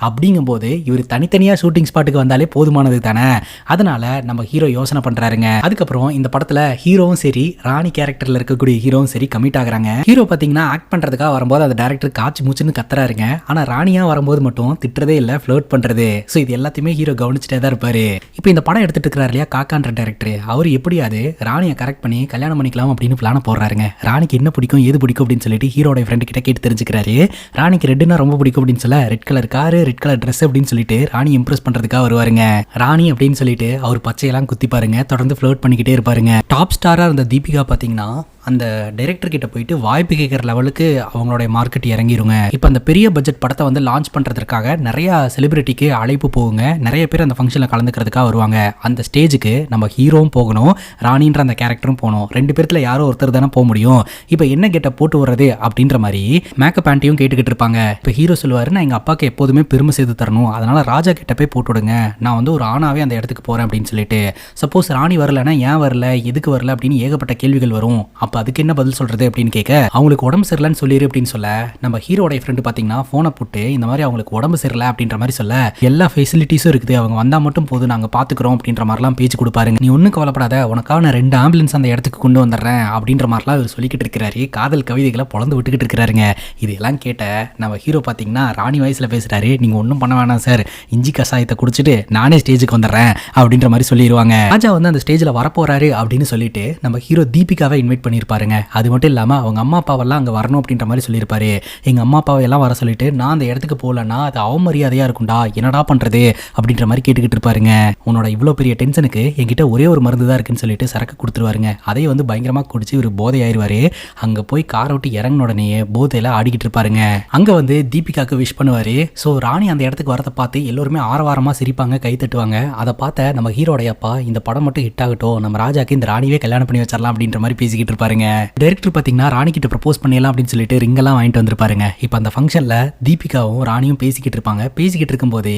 அப்படிங்கும்போது இவர் தனித்தனியா ஷூட்டிங் ஸ்பாட்டுக்கு வந்தாலே போதுமானது தானே. அதனால நம்ம ஹீரோ யோசனை பண்றாருங்க. அதுக்கப்புறம் இந்த படத்துல ஹீரோவும் சரி ராணி கேரக்டர்ல இருக்கக்கூடிய ஹீரோவும் சரி கமிட் ஆகுறாங்க. ஹீரோ பாத்தீங்கன்னா ஆக்ட் பண்றதுக்காக வரும்போது அந்த டைரக்டர் காட்சி மூச்சுன்னு கத்துறாருங்க. ஆனா ராணியா வரும்போது மட்டும் திட்டுறதே இல்ல, ஃப்ளர்ட் பண்றது. சோ இது எல்லாத்தையுமே ஹீரோ கவனிச்சுட்டே தான் இருப்பாரு. இப்போ இந்த படம் எடுத்துட்டு இருக்காரு இல்லையா காக்கான்ற டைரக்டர், அவர் எப்படியாவது ராணியை கரெக்ட் பண்ணி கல்யாணம் பண்ணிக்கலாம் அப்படின்னு பிளான போடுறாருங்க. ராணிக்கு என்ன பிடிக்கும் ஏது பிடிக்கும் அப்படின்னு சொல்லிட்டு ஹீரோட ஃப்ரெண்ட் கிட்ட கேட்டு தெரிஞ்சுக்கிறாரு. ராணிக்கு ரெட்னா ரொம்ப பிடிக்கும் அப்படின்னு சொல்ல red colour car red colour dress அப்படின்னு சொல்லிட்டு ராணி இம்ப்ரெஸ் பண்றதுக்காக வருவாருங்க. ராணி அப்படின்னு சொல்லிட்டு அவர் பச்சையெல்லாம் குத்தி பாருங்க, தொடர்ந்து ஃப்ளர்ட் பண்ணிக்கிட்டே இருப்பாருங்க. டாப் ஸ்டாரா இருந்த தீபிகா பாத்தீங்கன்னா அந்த டைரக்டர் கிட்ட போயிட்டு வாய்ப்பு கேட்குற லெவலுக்கு அவங்களுடைய மார்க்கெட் இறங்கிருங்க. இப்போ அந்த பெரிய பட்ஜெட் படத்தை வந்து லான்ச் பண்றதுக்காக நிறைய செலிபிரிட்டிக்கு அழைப்பு போகுங்க. நிறைய பேர் அந்த ஃபங்க்ஷன்ல கலந்துக்கிறதுக்காக வருவாங்க. அந்த ஸ்டேஜுக்கு நம்ம ஹீரோவும் போகணும், ராணின்ற அந்த கேரக்டரும் போகணும். ரெண்டு பேர்த்துல யாரோ ஒருத்தர் தானே போக முடியும். இப்போ என்ன கெட்ட போட்டு வர்றது அப்படின்ற மாதிரி மேக்கப் ஆண்டியும் கேட்டுக்கிட்டு இருப்பாங்க. இப்போ ஹீரோ சொல்லுவாரு, நான் எங்க அப்பாவுக்கு எப்போதுமே பெருமை செய்து தரணும், அதனால ராஜா கிட்ட போய் போட்டு விடுங்க, நான் வந்து ஒரு ஆணாவே அந்த இடத்துக்கு போறேன் அப்படின்னு சொல்லிட்டு. சப்போஸ் ராணி வரலன்னா ஏன் வரல எதுக்கு வரல அப்படின்னு ஏகப்பட்ட கேள்விகள் வரும். அப்ப அதுக்கு என்ன பதில் சொல்றது அப்படின்னு கேட்க அவங்களுக்கு உடம்பு சரியில்லைன்னு சொல்லிரு அப்படின்னு சொல்ல நம்ம ஹீரோட ஃப்ரெண்டு பாத்தீங்கன்னா போனை போட்டு இந்த மாதிரி அவங்களுக்கு உடம்பு சரியில்லை அப்படின்ற மாதிரி சொல்ல எல்லா ஃபெசிலிட்டிஸும் இருக்குது, அவங்க வந்தா மட்டும் போதும், நாங்க பாத்துக்கிறோம் அப்படின்ற மாதிரிலாம் பேச்சு கொடுப்பாருங்க. நீ ஒன்னும் கவலைப்படாத, உனக்கான 2 ஆம்புலன்ஸ் அந்த இடத்துக்கு கொண்டு வந்துடுறேன் அப்படின்ற மாதிரிலாம் இவர் சொல்லிக்கிட்டு இருக்கிறாரு. காதல் கவிதைகளை பொழந்து விட்டுக்கிட்டு இருக்கிறாருங்க. இதெல்லாம் கேட்ட நம்ம ஹீரோ பாத்தீங்கன்னா ராணி வயசுல பேசுறாரு, நீங்க ஒன்றும் பண்ண வேணாம் சார், இஞ்சி கசாயத்தை குடிச்சிட்டு நானே ஸ்டேஜுக்கு வந்துடுறேன் அப்படின்ற மாதிரி சொல்லிடுவாங்க. ராஜா வந்து அந்த ஸ்டேஜ்ல வரப்போறாரு அப்படின்னு சொல்லிட்டு நம்ம ஹீரோ தீபிகாவை இன்வைட் பண்ணியிருப்பாருங்க. அது மட்டும் இல்லாம அவங்க அம்மா அப்பாவெல்லாம் அங்க வரணும் அப்படின்ற மாதிரி சொல்லியிருப்பாரு. எங்க அம்மா அப்பாவை எல்லாம் வர சொல்லிட்டு நான் அந்த இடத்துக்கு போகலன்னா அது அவமரியாதையா இருக்கும்டா, என்னடா பண்றது அப்படின்ற மாதிரி கேட்டுக்கிட்டு இருப்பாருங்க. உன்னோட இவ்வளவு பெரிய டென்ஷனுக்கு என்கிட்ட ஒரே ஒரு மருந்து தான் இருக்குன்னு சொல்லிட்டு சரக்கு கொடுத்துருவாருங்க. அதை வந்து பயங்கரமா குடிச்சு ஒரு போதை ஆயிருவாரு. அங்க போய் காரை விட்டு இறங்கின உடனே போதையில ஆடிக்கிட்டு இருப்பாருங்க. அங்க வந்து தீபிகாக்கு விஷ் பண்ணுவாரு. ஸோ ராணி அந்த இடத்துக்கு வரதை பார்த்து எல்லோருமே ஆரவாரமா சிரிப்பாங்க, கை தட்டுவாங்க. அதை பார்த்த நம்ம ஹீரோடைய அப்பா இந்த படம் மட்டும் ஹிட் ஆகட்டும், நம்ம ராஜாக்கு இந்த ராணியே கல்யாணம் பண்ணி வச்சிடலாம் அப்படின்ற மாதிரி பேசிக்கிட்டு இருப்பாரு. வந்திருப்பாருங்க. டைரக்டர் பார்த்தீங்கன்னா ராணி கிட்ட ப்ரப்போஸ் பண்ணிடலாம் அப்படின்னு சொல்லிட்டு ரிங்கெல்லாம் வாங்கிட்டு வந்திருப்பாருங்க. இப்போ அந்த ஃபங்க்ஷனில் தீபிகாவும் ராணியும் பேசிக்கிட்டு இருப்பாங்க. பேசிக்கிட்டு இருக்கும்போதே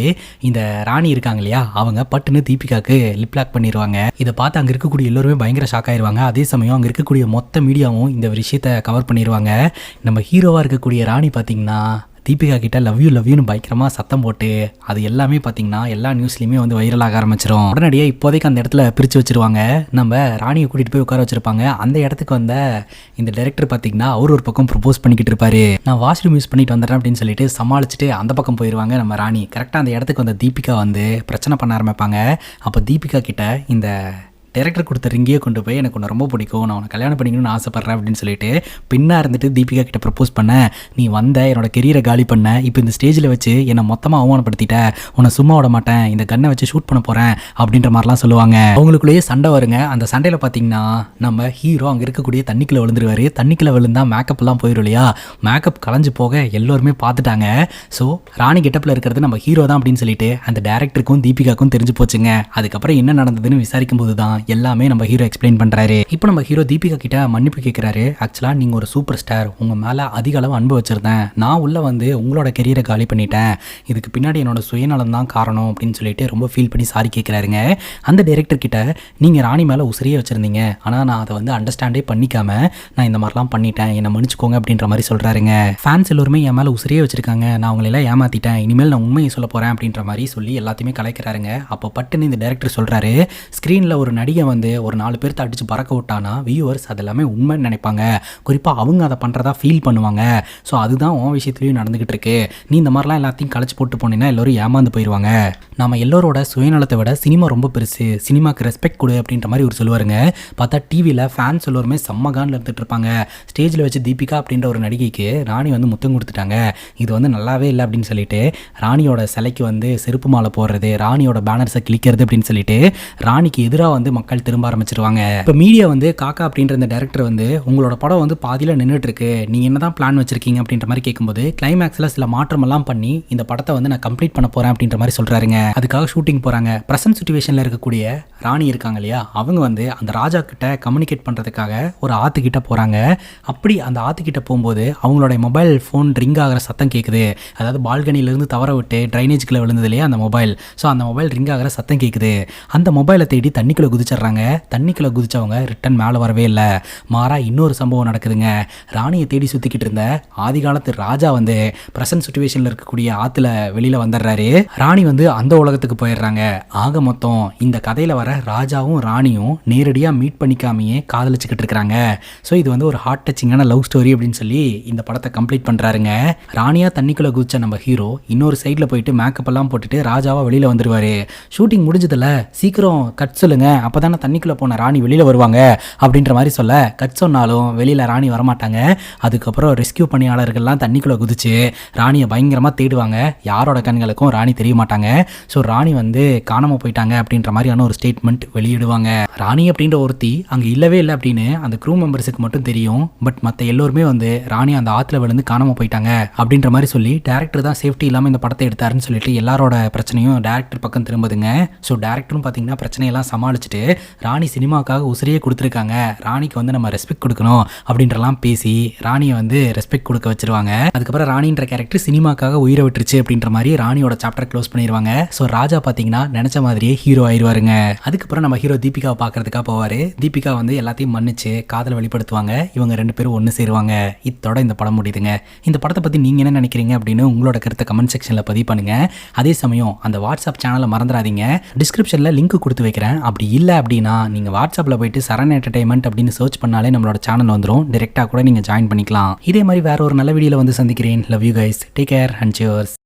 இந்த ராணி இருக்காங்க இல்லையா, அவங்க பட்டுன்னு தீபிகாவுக்கு லிப் லாக் பண்ணிடுவாங்க. இதை பார்த்து அங்கே இருக்கக்கூடிய எல்லோருமே பயங்கர ஷாக் ஆயிடுவாங்க. அதே சமயம் அங்கே இருக்கக்கூடிய மொத்த மீடியாவும் இந்த விஷயத்தை கவர் பண்ணிடுவாங்க. நம்ம ஹீரோவாக இருக்கக்கூடிய ராணி பார்த்தீங்கன்னா தீபிகா கிட்ட லவ் யூன்னு பயங்கரமாக சத்தம் போட்டு அது எல்லாமே பார்த்தீங்கன்னா எல்லா நியூஸ்லையுமே வந்து வைரலாக ஆரம்பிச்சிடும். உடனடியாக இப்போதைக்கு அந்த இடத்துல பிரித்து வச்சிருவாங்க. நம்ம ராணியை கூட்டிகிட்டு போய் உட்கார வச்சிருப்பாங்க. அந்த இடத்துக்கு வந்த இந்த டைரக்டர் பார்த்தீங்கன்னா அவர் ஒரு பக்கம் ப்ரப்போஸ் பண்ணிக்கிட்டு இருப்பாரு. நான் வாஷ்ரூம் யூஸ் பண்ணிட்டு வந்துடுறேன் அப்படின்னு சொல்லிட்டு சமாளிச்சுட்டு அந்த பக்கம் போயிடுவாங்க நம்ம ராணி. கரெக்டாக அந்த இடத்துக்கு வந்த தீபிகா வந்து பிரச்சனை பண்ண ஆரம்பிப்பாங்க. அப்போ தீபிகா கிட்ட இந்த டைரக்டர் கொடுத்த ரிங்கையே கொண்டு போய் எனக்கு ஒன்று ரொம்ப பிடிக்கும், நான் உன்னை கல்யாணம் பண்ணிக்கணும்னு ஆசைப்பட்றேன் அப்படின்னு சொல்லிட்டு பின்னா இருந்துட்டு தீபிகா கிட்ட ப்ரப்போஸ் பண்ண, நீ வந்த என்னோட கெரியரை காலி பண்ண, இப்போ இந்த ஸ்டேஜில் வச்சு என்னை மொத்தமாக அவமானப்படுத்திட்ட, உன்னை சும்மா விட மாட்டேன், இந்த கன்னை வச்சு ஷூட் பண்ண போகிறேன் அப்படின்ற மாதிரிலாம் சொல்லுவாங்க. அவங்களுக்குள்ளேயே சண்டை வருங்க. அந்த சண்டையில் பார்த்தீங்கன்னா நம்ம ஹீரோ அங்கே இருக்கக்கூடிய தண்ணிக்குள்ளே விழுந்துருவார். தண்ணிக்குள்ளே விழுந்தால் மேக்கப்லாம் போயிடும் இல்லையா, மேக்கப் கலைஞ்சு போக எல்லோருமே பார்த்துட்டாங்க. ஸோ ராணி கெட்டப்பில் இருக்கிறது நம்ம ஹீரோ தான் அப்படின்னு சொல்லிட்டு அந்த டேரக்டருக்கும் தீபிகாக்கும் தெரிஞ்சு போச்சுங்க. அதுக்கப்புறம் என்ன நடந்ததுன்னு விசாரிக்கும் போது தான் எல்லாமே நம்ம ஹீரோ எக்ஸ்பிளைன் பண்றாரு. இப்போ நம்ம ஹீரோ தீபிகா கிட்ட மன்னிப்பு கேட்கிறாரு. ஆக்சுவலா நீங்க ஒரு சூப்பர் ஸ்டார், உங்க மேல அதிக அளவு அன்பு வச்சிருந்தேன், நான் உள்ள வந்து உங்களோட கெரியரை காலி பண்ணிட்டேன், இதுக்கு பின்னாடி என்னோட சுயநலம் தான் காரணம் அப்படின்னு சொல்லிட்டு ரொம்ப ஃபீல் பண்ணி சாரி கேட்கிறாருங்க. அந்த டைரக்டர் கிட்ட நீங்க ராணி மேல உசிரியே வச்சிருந்தீங்க, ஆனா நான் அதை வந்து அண்டர்ஸ்டாண்டே பண்ணிக்காம நான் இந்த மாதிரிலாம் பண்ணிட்டேன், என்னை மன்னிச்சுக்கோங்க அப்படின்ற மாதிரி சொல்றாருங்க. ஃபேன்ஸ் எல்லாருமே என் மேல உசிரியே வச்சிருக்காங்க, நான் அவங்களெல்லாம் ஏமாத்திட்டேன், இனிமேல் நான் உண்மையை சொல்ல போறேன் அப்படின்ற மாதிரி சொல்லி எல்லாத்தையுமே கலைக்கிறாருங்க. அப்போ பட்டுன்னு இந்த டைரக்டர் சொல்றாரு, ஸ்கிரீன்ல ஒரு நடிகை வந்து ஒரு 4 பேர்த்த அடிச்சு பறக்க விட்டானா வியூவர்ஸ் அதெல்லாமே உண்மைன்னு நினைப்பாங்க, குறிப்பாக அவங்க அதை பண்ணுறதா ஃபீல் பண்ணுவாங்க. ஸோ அதுதான் உன் விஷயத்துலையும் நடந்துகிட்டு இருக்கு, நீ இந்த மாதிரிலாம் எல்லாத்தையும் கழிச்சு போட்டு போனீங்கன்னா எல்லோரும் ஏமாந்து போயிடுவாங்க, நம்ம எல்லோரோட சுயநலத்தை விட சினிமா ரொம்ப பெருசு, சினிமாக்கு ரெஸ்பெக்ட் கொடு அப்படின்ற மாதிரி ஒரு சொல்லுவாருங்க. பார்த்தா டிவியில் ஃபேன்ஸ் எல்லோருமே செம்மகான்ல இருந்துட்டு இருப்பாங்க. ஸ்டேஜில் வச்சு தீபிகா அப்படின்ற ஒரு நடிகைக்கு ராணி வந்து முத்தம் கொடுத்துட்டாங்க, இது வந்து நல்லாவே இல்லை அப்படின்னு சொல்லிட்டு ராணியோட சிலைக்கு வந்து செருப்பு மாலை போடுறது, ராணியோட பேனர்ஸை கிளிக்கிறது அப்படின்னு சொல்லிட்டு ராணிக்கு எதிராக வந்து மக்கள் திரும்ப ஆரம்பிச்சிருவாங்க. இப்போ மீடியா வந்து காக்கா அப்படின்ற இந்த டைரக்டர் வந்து உங்களோட படம் வந்து பாதியில் நின்றுட்டு இருக்கு, நீங்க என்னதான் பிளான் வச்சிருக்கீங்க அப்படின்ற மாதிரி கேட்கும்போது கிளைமேக்ஸ்ல சில மாற்றம் எல்லாம் பண்ணி இந்த படத்தை வந்து நான் கம்ப்ளீட் பண்ண போறேன் அப்படின்ற மாதிரி சொல்றாருங்க. அதுக்காக ஷூட்டிங் போறாங்க. பிரசன்ட் சிச்சுவேஷன்ல இருக்கக்கூடிய ராணி இருக்காங்க இல்லையா, அவங்க வந்து அந்த ராஜா கிட்ட கம்யூனிகேட் பண்றதுக்காக ஒரு ஆத்துக்கிட்ட போறாங்க. அப்படி அந்த ஆத்துக்கிட்ட போகும்போது அவங்களோட மொபைல் ஃபோன் ரிங் ஆகிற சத்தம் கேட்குது. அதாவது பால்கனியிலிருந்து தவற விட்டு ட்ரைனேஜ்குள்ள விழுந்தது இல்லையா அந்த மொபைல், ஸோ அந்த மொபைல் ரிங் ஆகிற சத்தம் கேட்குது. அந்த மொபைலை தேடி தண்ணிக்குள்ள குதிச்சிடுறாங்க. தண்ணிக்குள்ள குதிச்சவங்க ரிட்டன் மேலே வரவே இல்லை. மாறா இன்னொரு சம்பவம் நடக்குதுங்க. ராணியை தேடி சுற்றிக்கிட்டு இருந்த ஆதி காலத்து ராஜா வந்து ப்ரெசன்ட் சிச்சுவேஷனில் இருக்கக்கூடிய ஆற்றுல வெளியில் வந்துடுறாரு. ராணி வந்து அந்த உலகத்துக்கு போயிடுறாங்க. ஆக மொத்தம் இந்த கதையில் வர ராஜாவும் ராணியும் நேரடியாக மீட் பண்ணிக்காமையே காதலிச்சுக்கிட்டு இருக்கிறாங்க. ஸோ இது வந்து ஒரு ஹார்ட் டச்சிங்கான லவ் ஸ்டோரி அப்படின்னு சொல்லி இந்த படத்தை கம்ப்ளீட் பண்ணுறாருங்க. ராணியாக தண்ணிக்குள்ளே குதிச்ச நம்ம ஹீரோ இன்னொரு சைடில் போயிட்டு மேக்கப் எல்லாம் போட்டுட்டு ராஜாவாக வெளியில் வந்துடுவார். ஷூட்டிங் முடிஞ்சதில்ல, சீக்கிரம் கட் சொல்லுங்க, அப்போ தானே தண்ணிக்குள்ளே போன ராணி வெளியில் வருவாங்க அப்படின்ற மாதிரி சொல்ல, கட் சொன்னாலும் வெளியில் ராணி வரமாட்டாங்க. அதுக்கப்புறம் ரெஸ்கியூ பணியாளர்கள்லாம் தண்ணிக்குள்ளே குதிச்சு ராணியை பயங்கரமாக தேடுவாங்க. யாரோட கண்களுக்கும் ராணி தெரிய மாட்டாங்க. ஸோ ராணி வந்து காணாமல் போயிட்டாங்க அப்படின்ற மாதிரியான ஒரு ஸ்டேட்மெண்ட் வெளியிடுவாங்க. ராணி அப்படின்ற ஒருத்தி அங்கே இல்லவே இல்லை அப்படின்னு அந்த க்ரூ மெம்பர்ஸுக்கு மட்டும் தெரியும். பட் மற்ற எல்லோருமே வந்து ராணி அந்த ஆற்றுல விழுந்து காணாமல் போயிட்டாங்க அப்படின்ற மாதிரி சொல்லி டேரக்டர் தான் சேஃப்டி இல்லாமல் இந்த படத்தை எடுத்தாருன்னு சொல்லிட்டு எல்லாரோட பிரச்சனையும் டேரக்டர் பக்கம் திரும்புதுங்க. ஸோ டேரக்டரும் பார்த்தீங்கன்னா பிரச்சனையெல்லாம் சமாளிச்சுட்டு ராணி சினிமாவுக்காக உசிரியே கொடுத்துருக்காங்க, ராணிக்கு வந்து நம்ம ரெஸ்பெக்ட் கொடுக்கணும் அப்படின்றலாம் பேசி ராணியை வந்து ரெஸ்பெக்ட் கொடுக்க வச்சிருவாங்க. அதுக்கப்புறம் ராணின்ற கேரக்டர் சினிமாக்காக உயிரை விட்டுருச்சு அப்படின்ற மாதிரி ராணியோட சாப்டர் க்ளோஸ் பண்ணிடுவாங்க. ஸோ ராஜா பார்த்தீங்கன்னா நினைச்ச மாதிரியே ஹீரோ ஆயிடுவாருங்க. அதுக்கப்புறம் நம்ம ஹீரோ தீபிகாவை பார்க்கறதுக்காக போவார். தீபிகா வந்து எல்லாத்தையும் மன்னிச்சு காதலை வெளிப்படுத்துவாங்க. இவங்க 2 பேரும் ஒன்று சேருவாங்க. இதோட இந்த படம் முடியுதுங்க. இந்த படத்தை பற்றி நீங்கள் என்ன நினைக்கிறீங்க அப்படின்னு உங்களோட கருத்தை கமெண்ட் செக்ஷனில் பதிவு பண்ணுங்க. அதே சமயம் அந்த வாட்ஸ்அப் சேனலை மறந்துடாதீங்க, டிஸ்கிரிப்ஷனில் லிங்க் கொடுத்து வைக்கிறேன். அப்படி இல்லை அப்படின்னா நீங்கள் வாட்ஸ்அப்பில் போயிட்டு சரண் என்டர்டைன்மெண்ட் அப்படின்னு சர்ச் பண்ணாலே நம்மளோட சேனல் வந்துடும். டைரெக்டாக கூட நீங்கள் ஜாயின் பண்ணிக்கலாம். இதே மாதிரி வேற ஒரு நல்ல வீடியோவில் வந்து சந்திக்கிறேன். Love you guys, take care and cheers.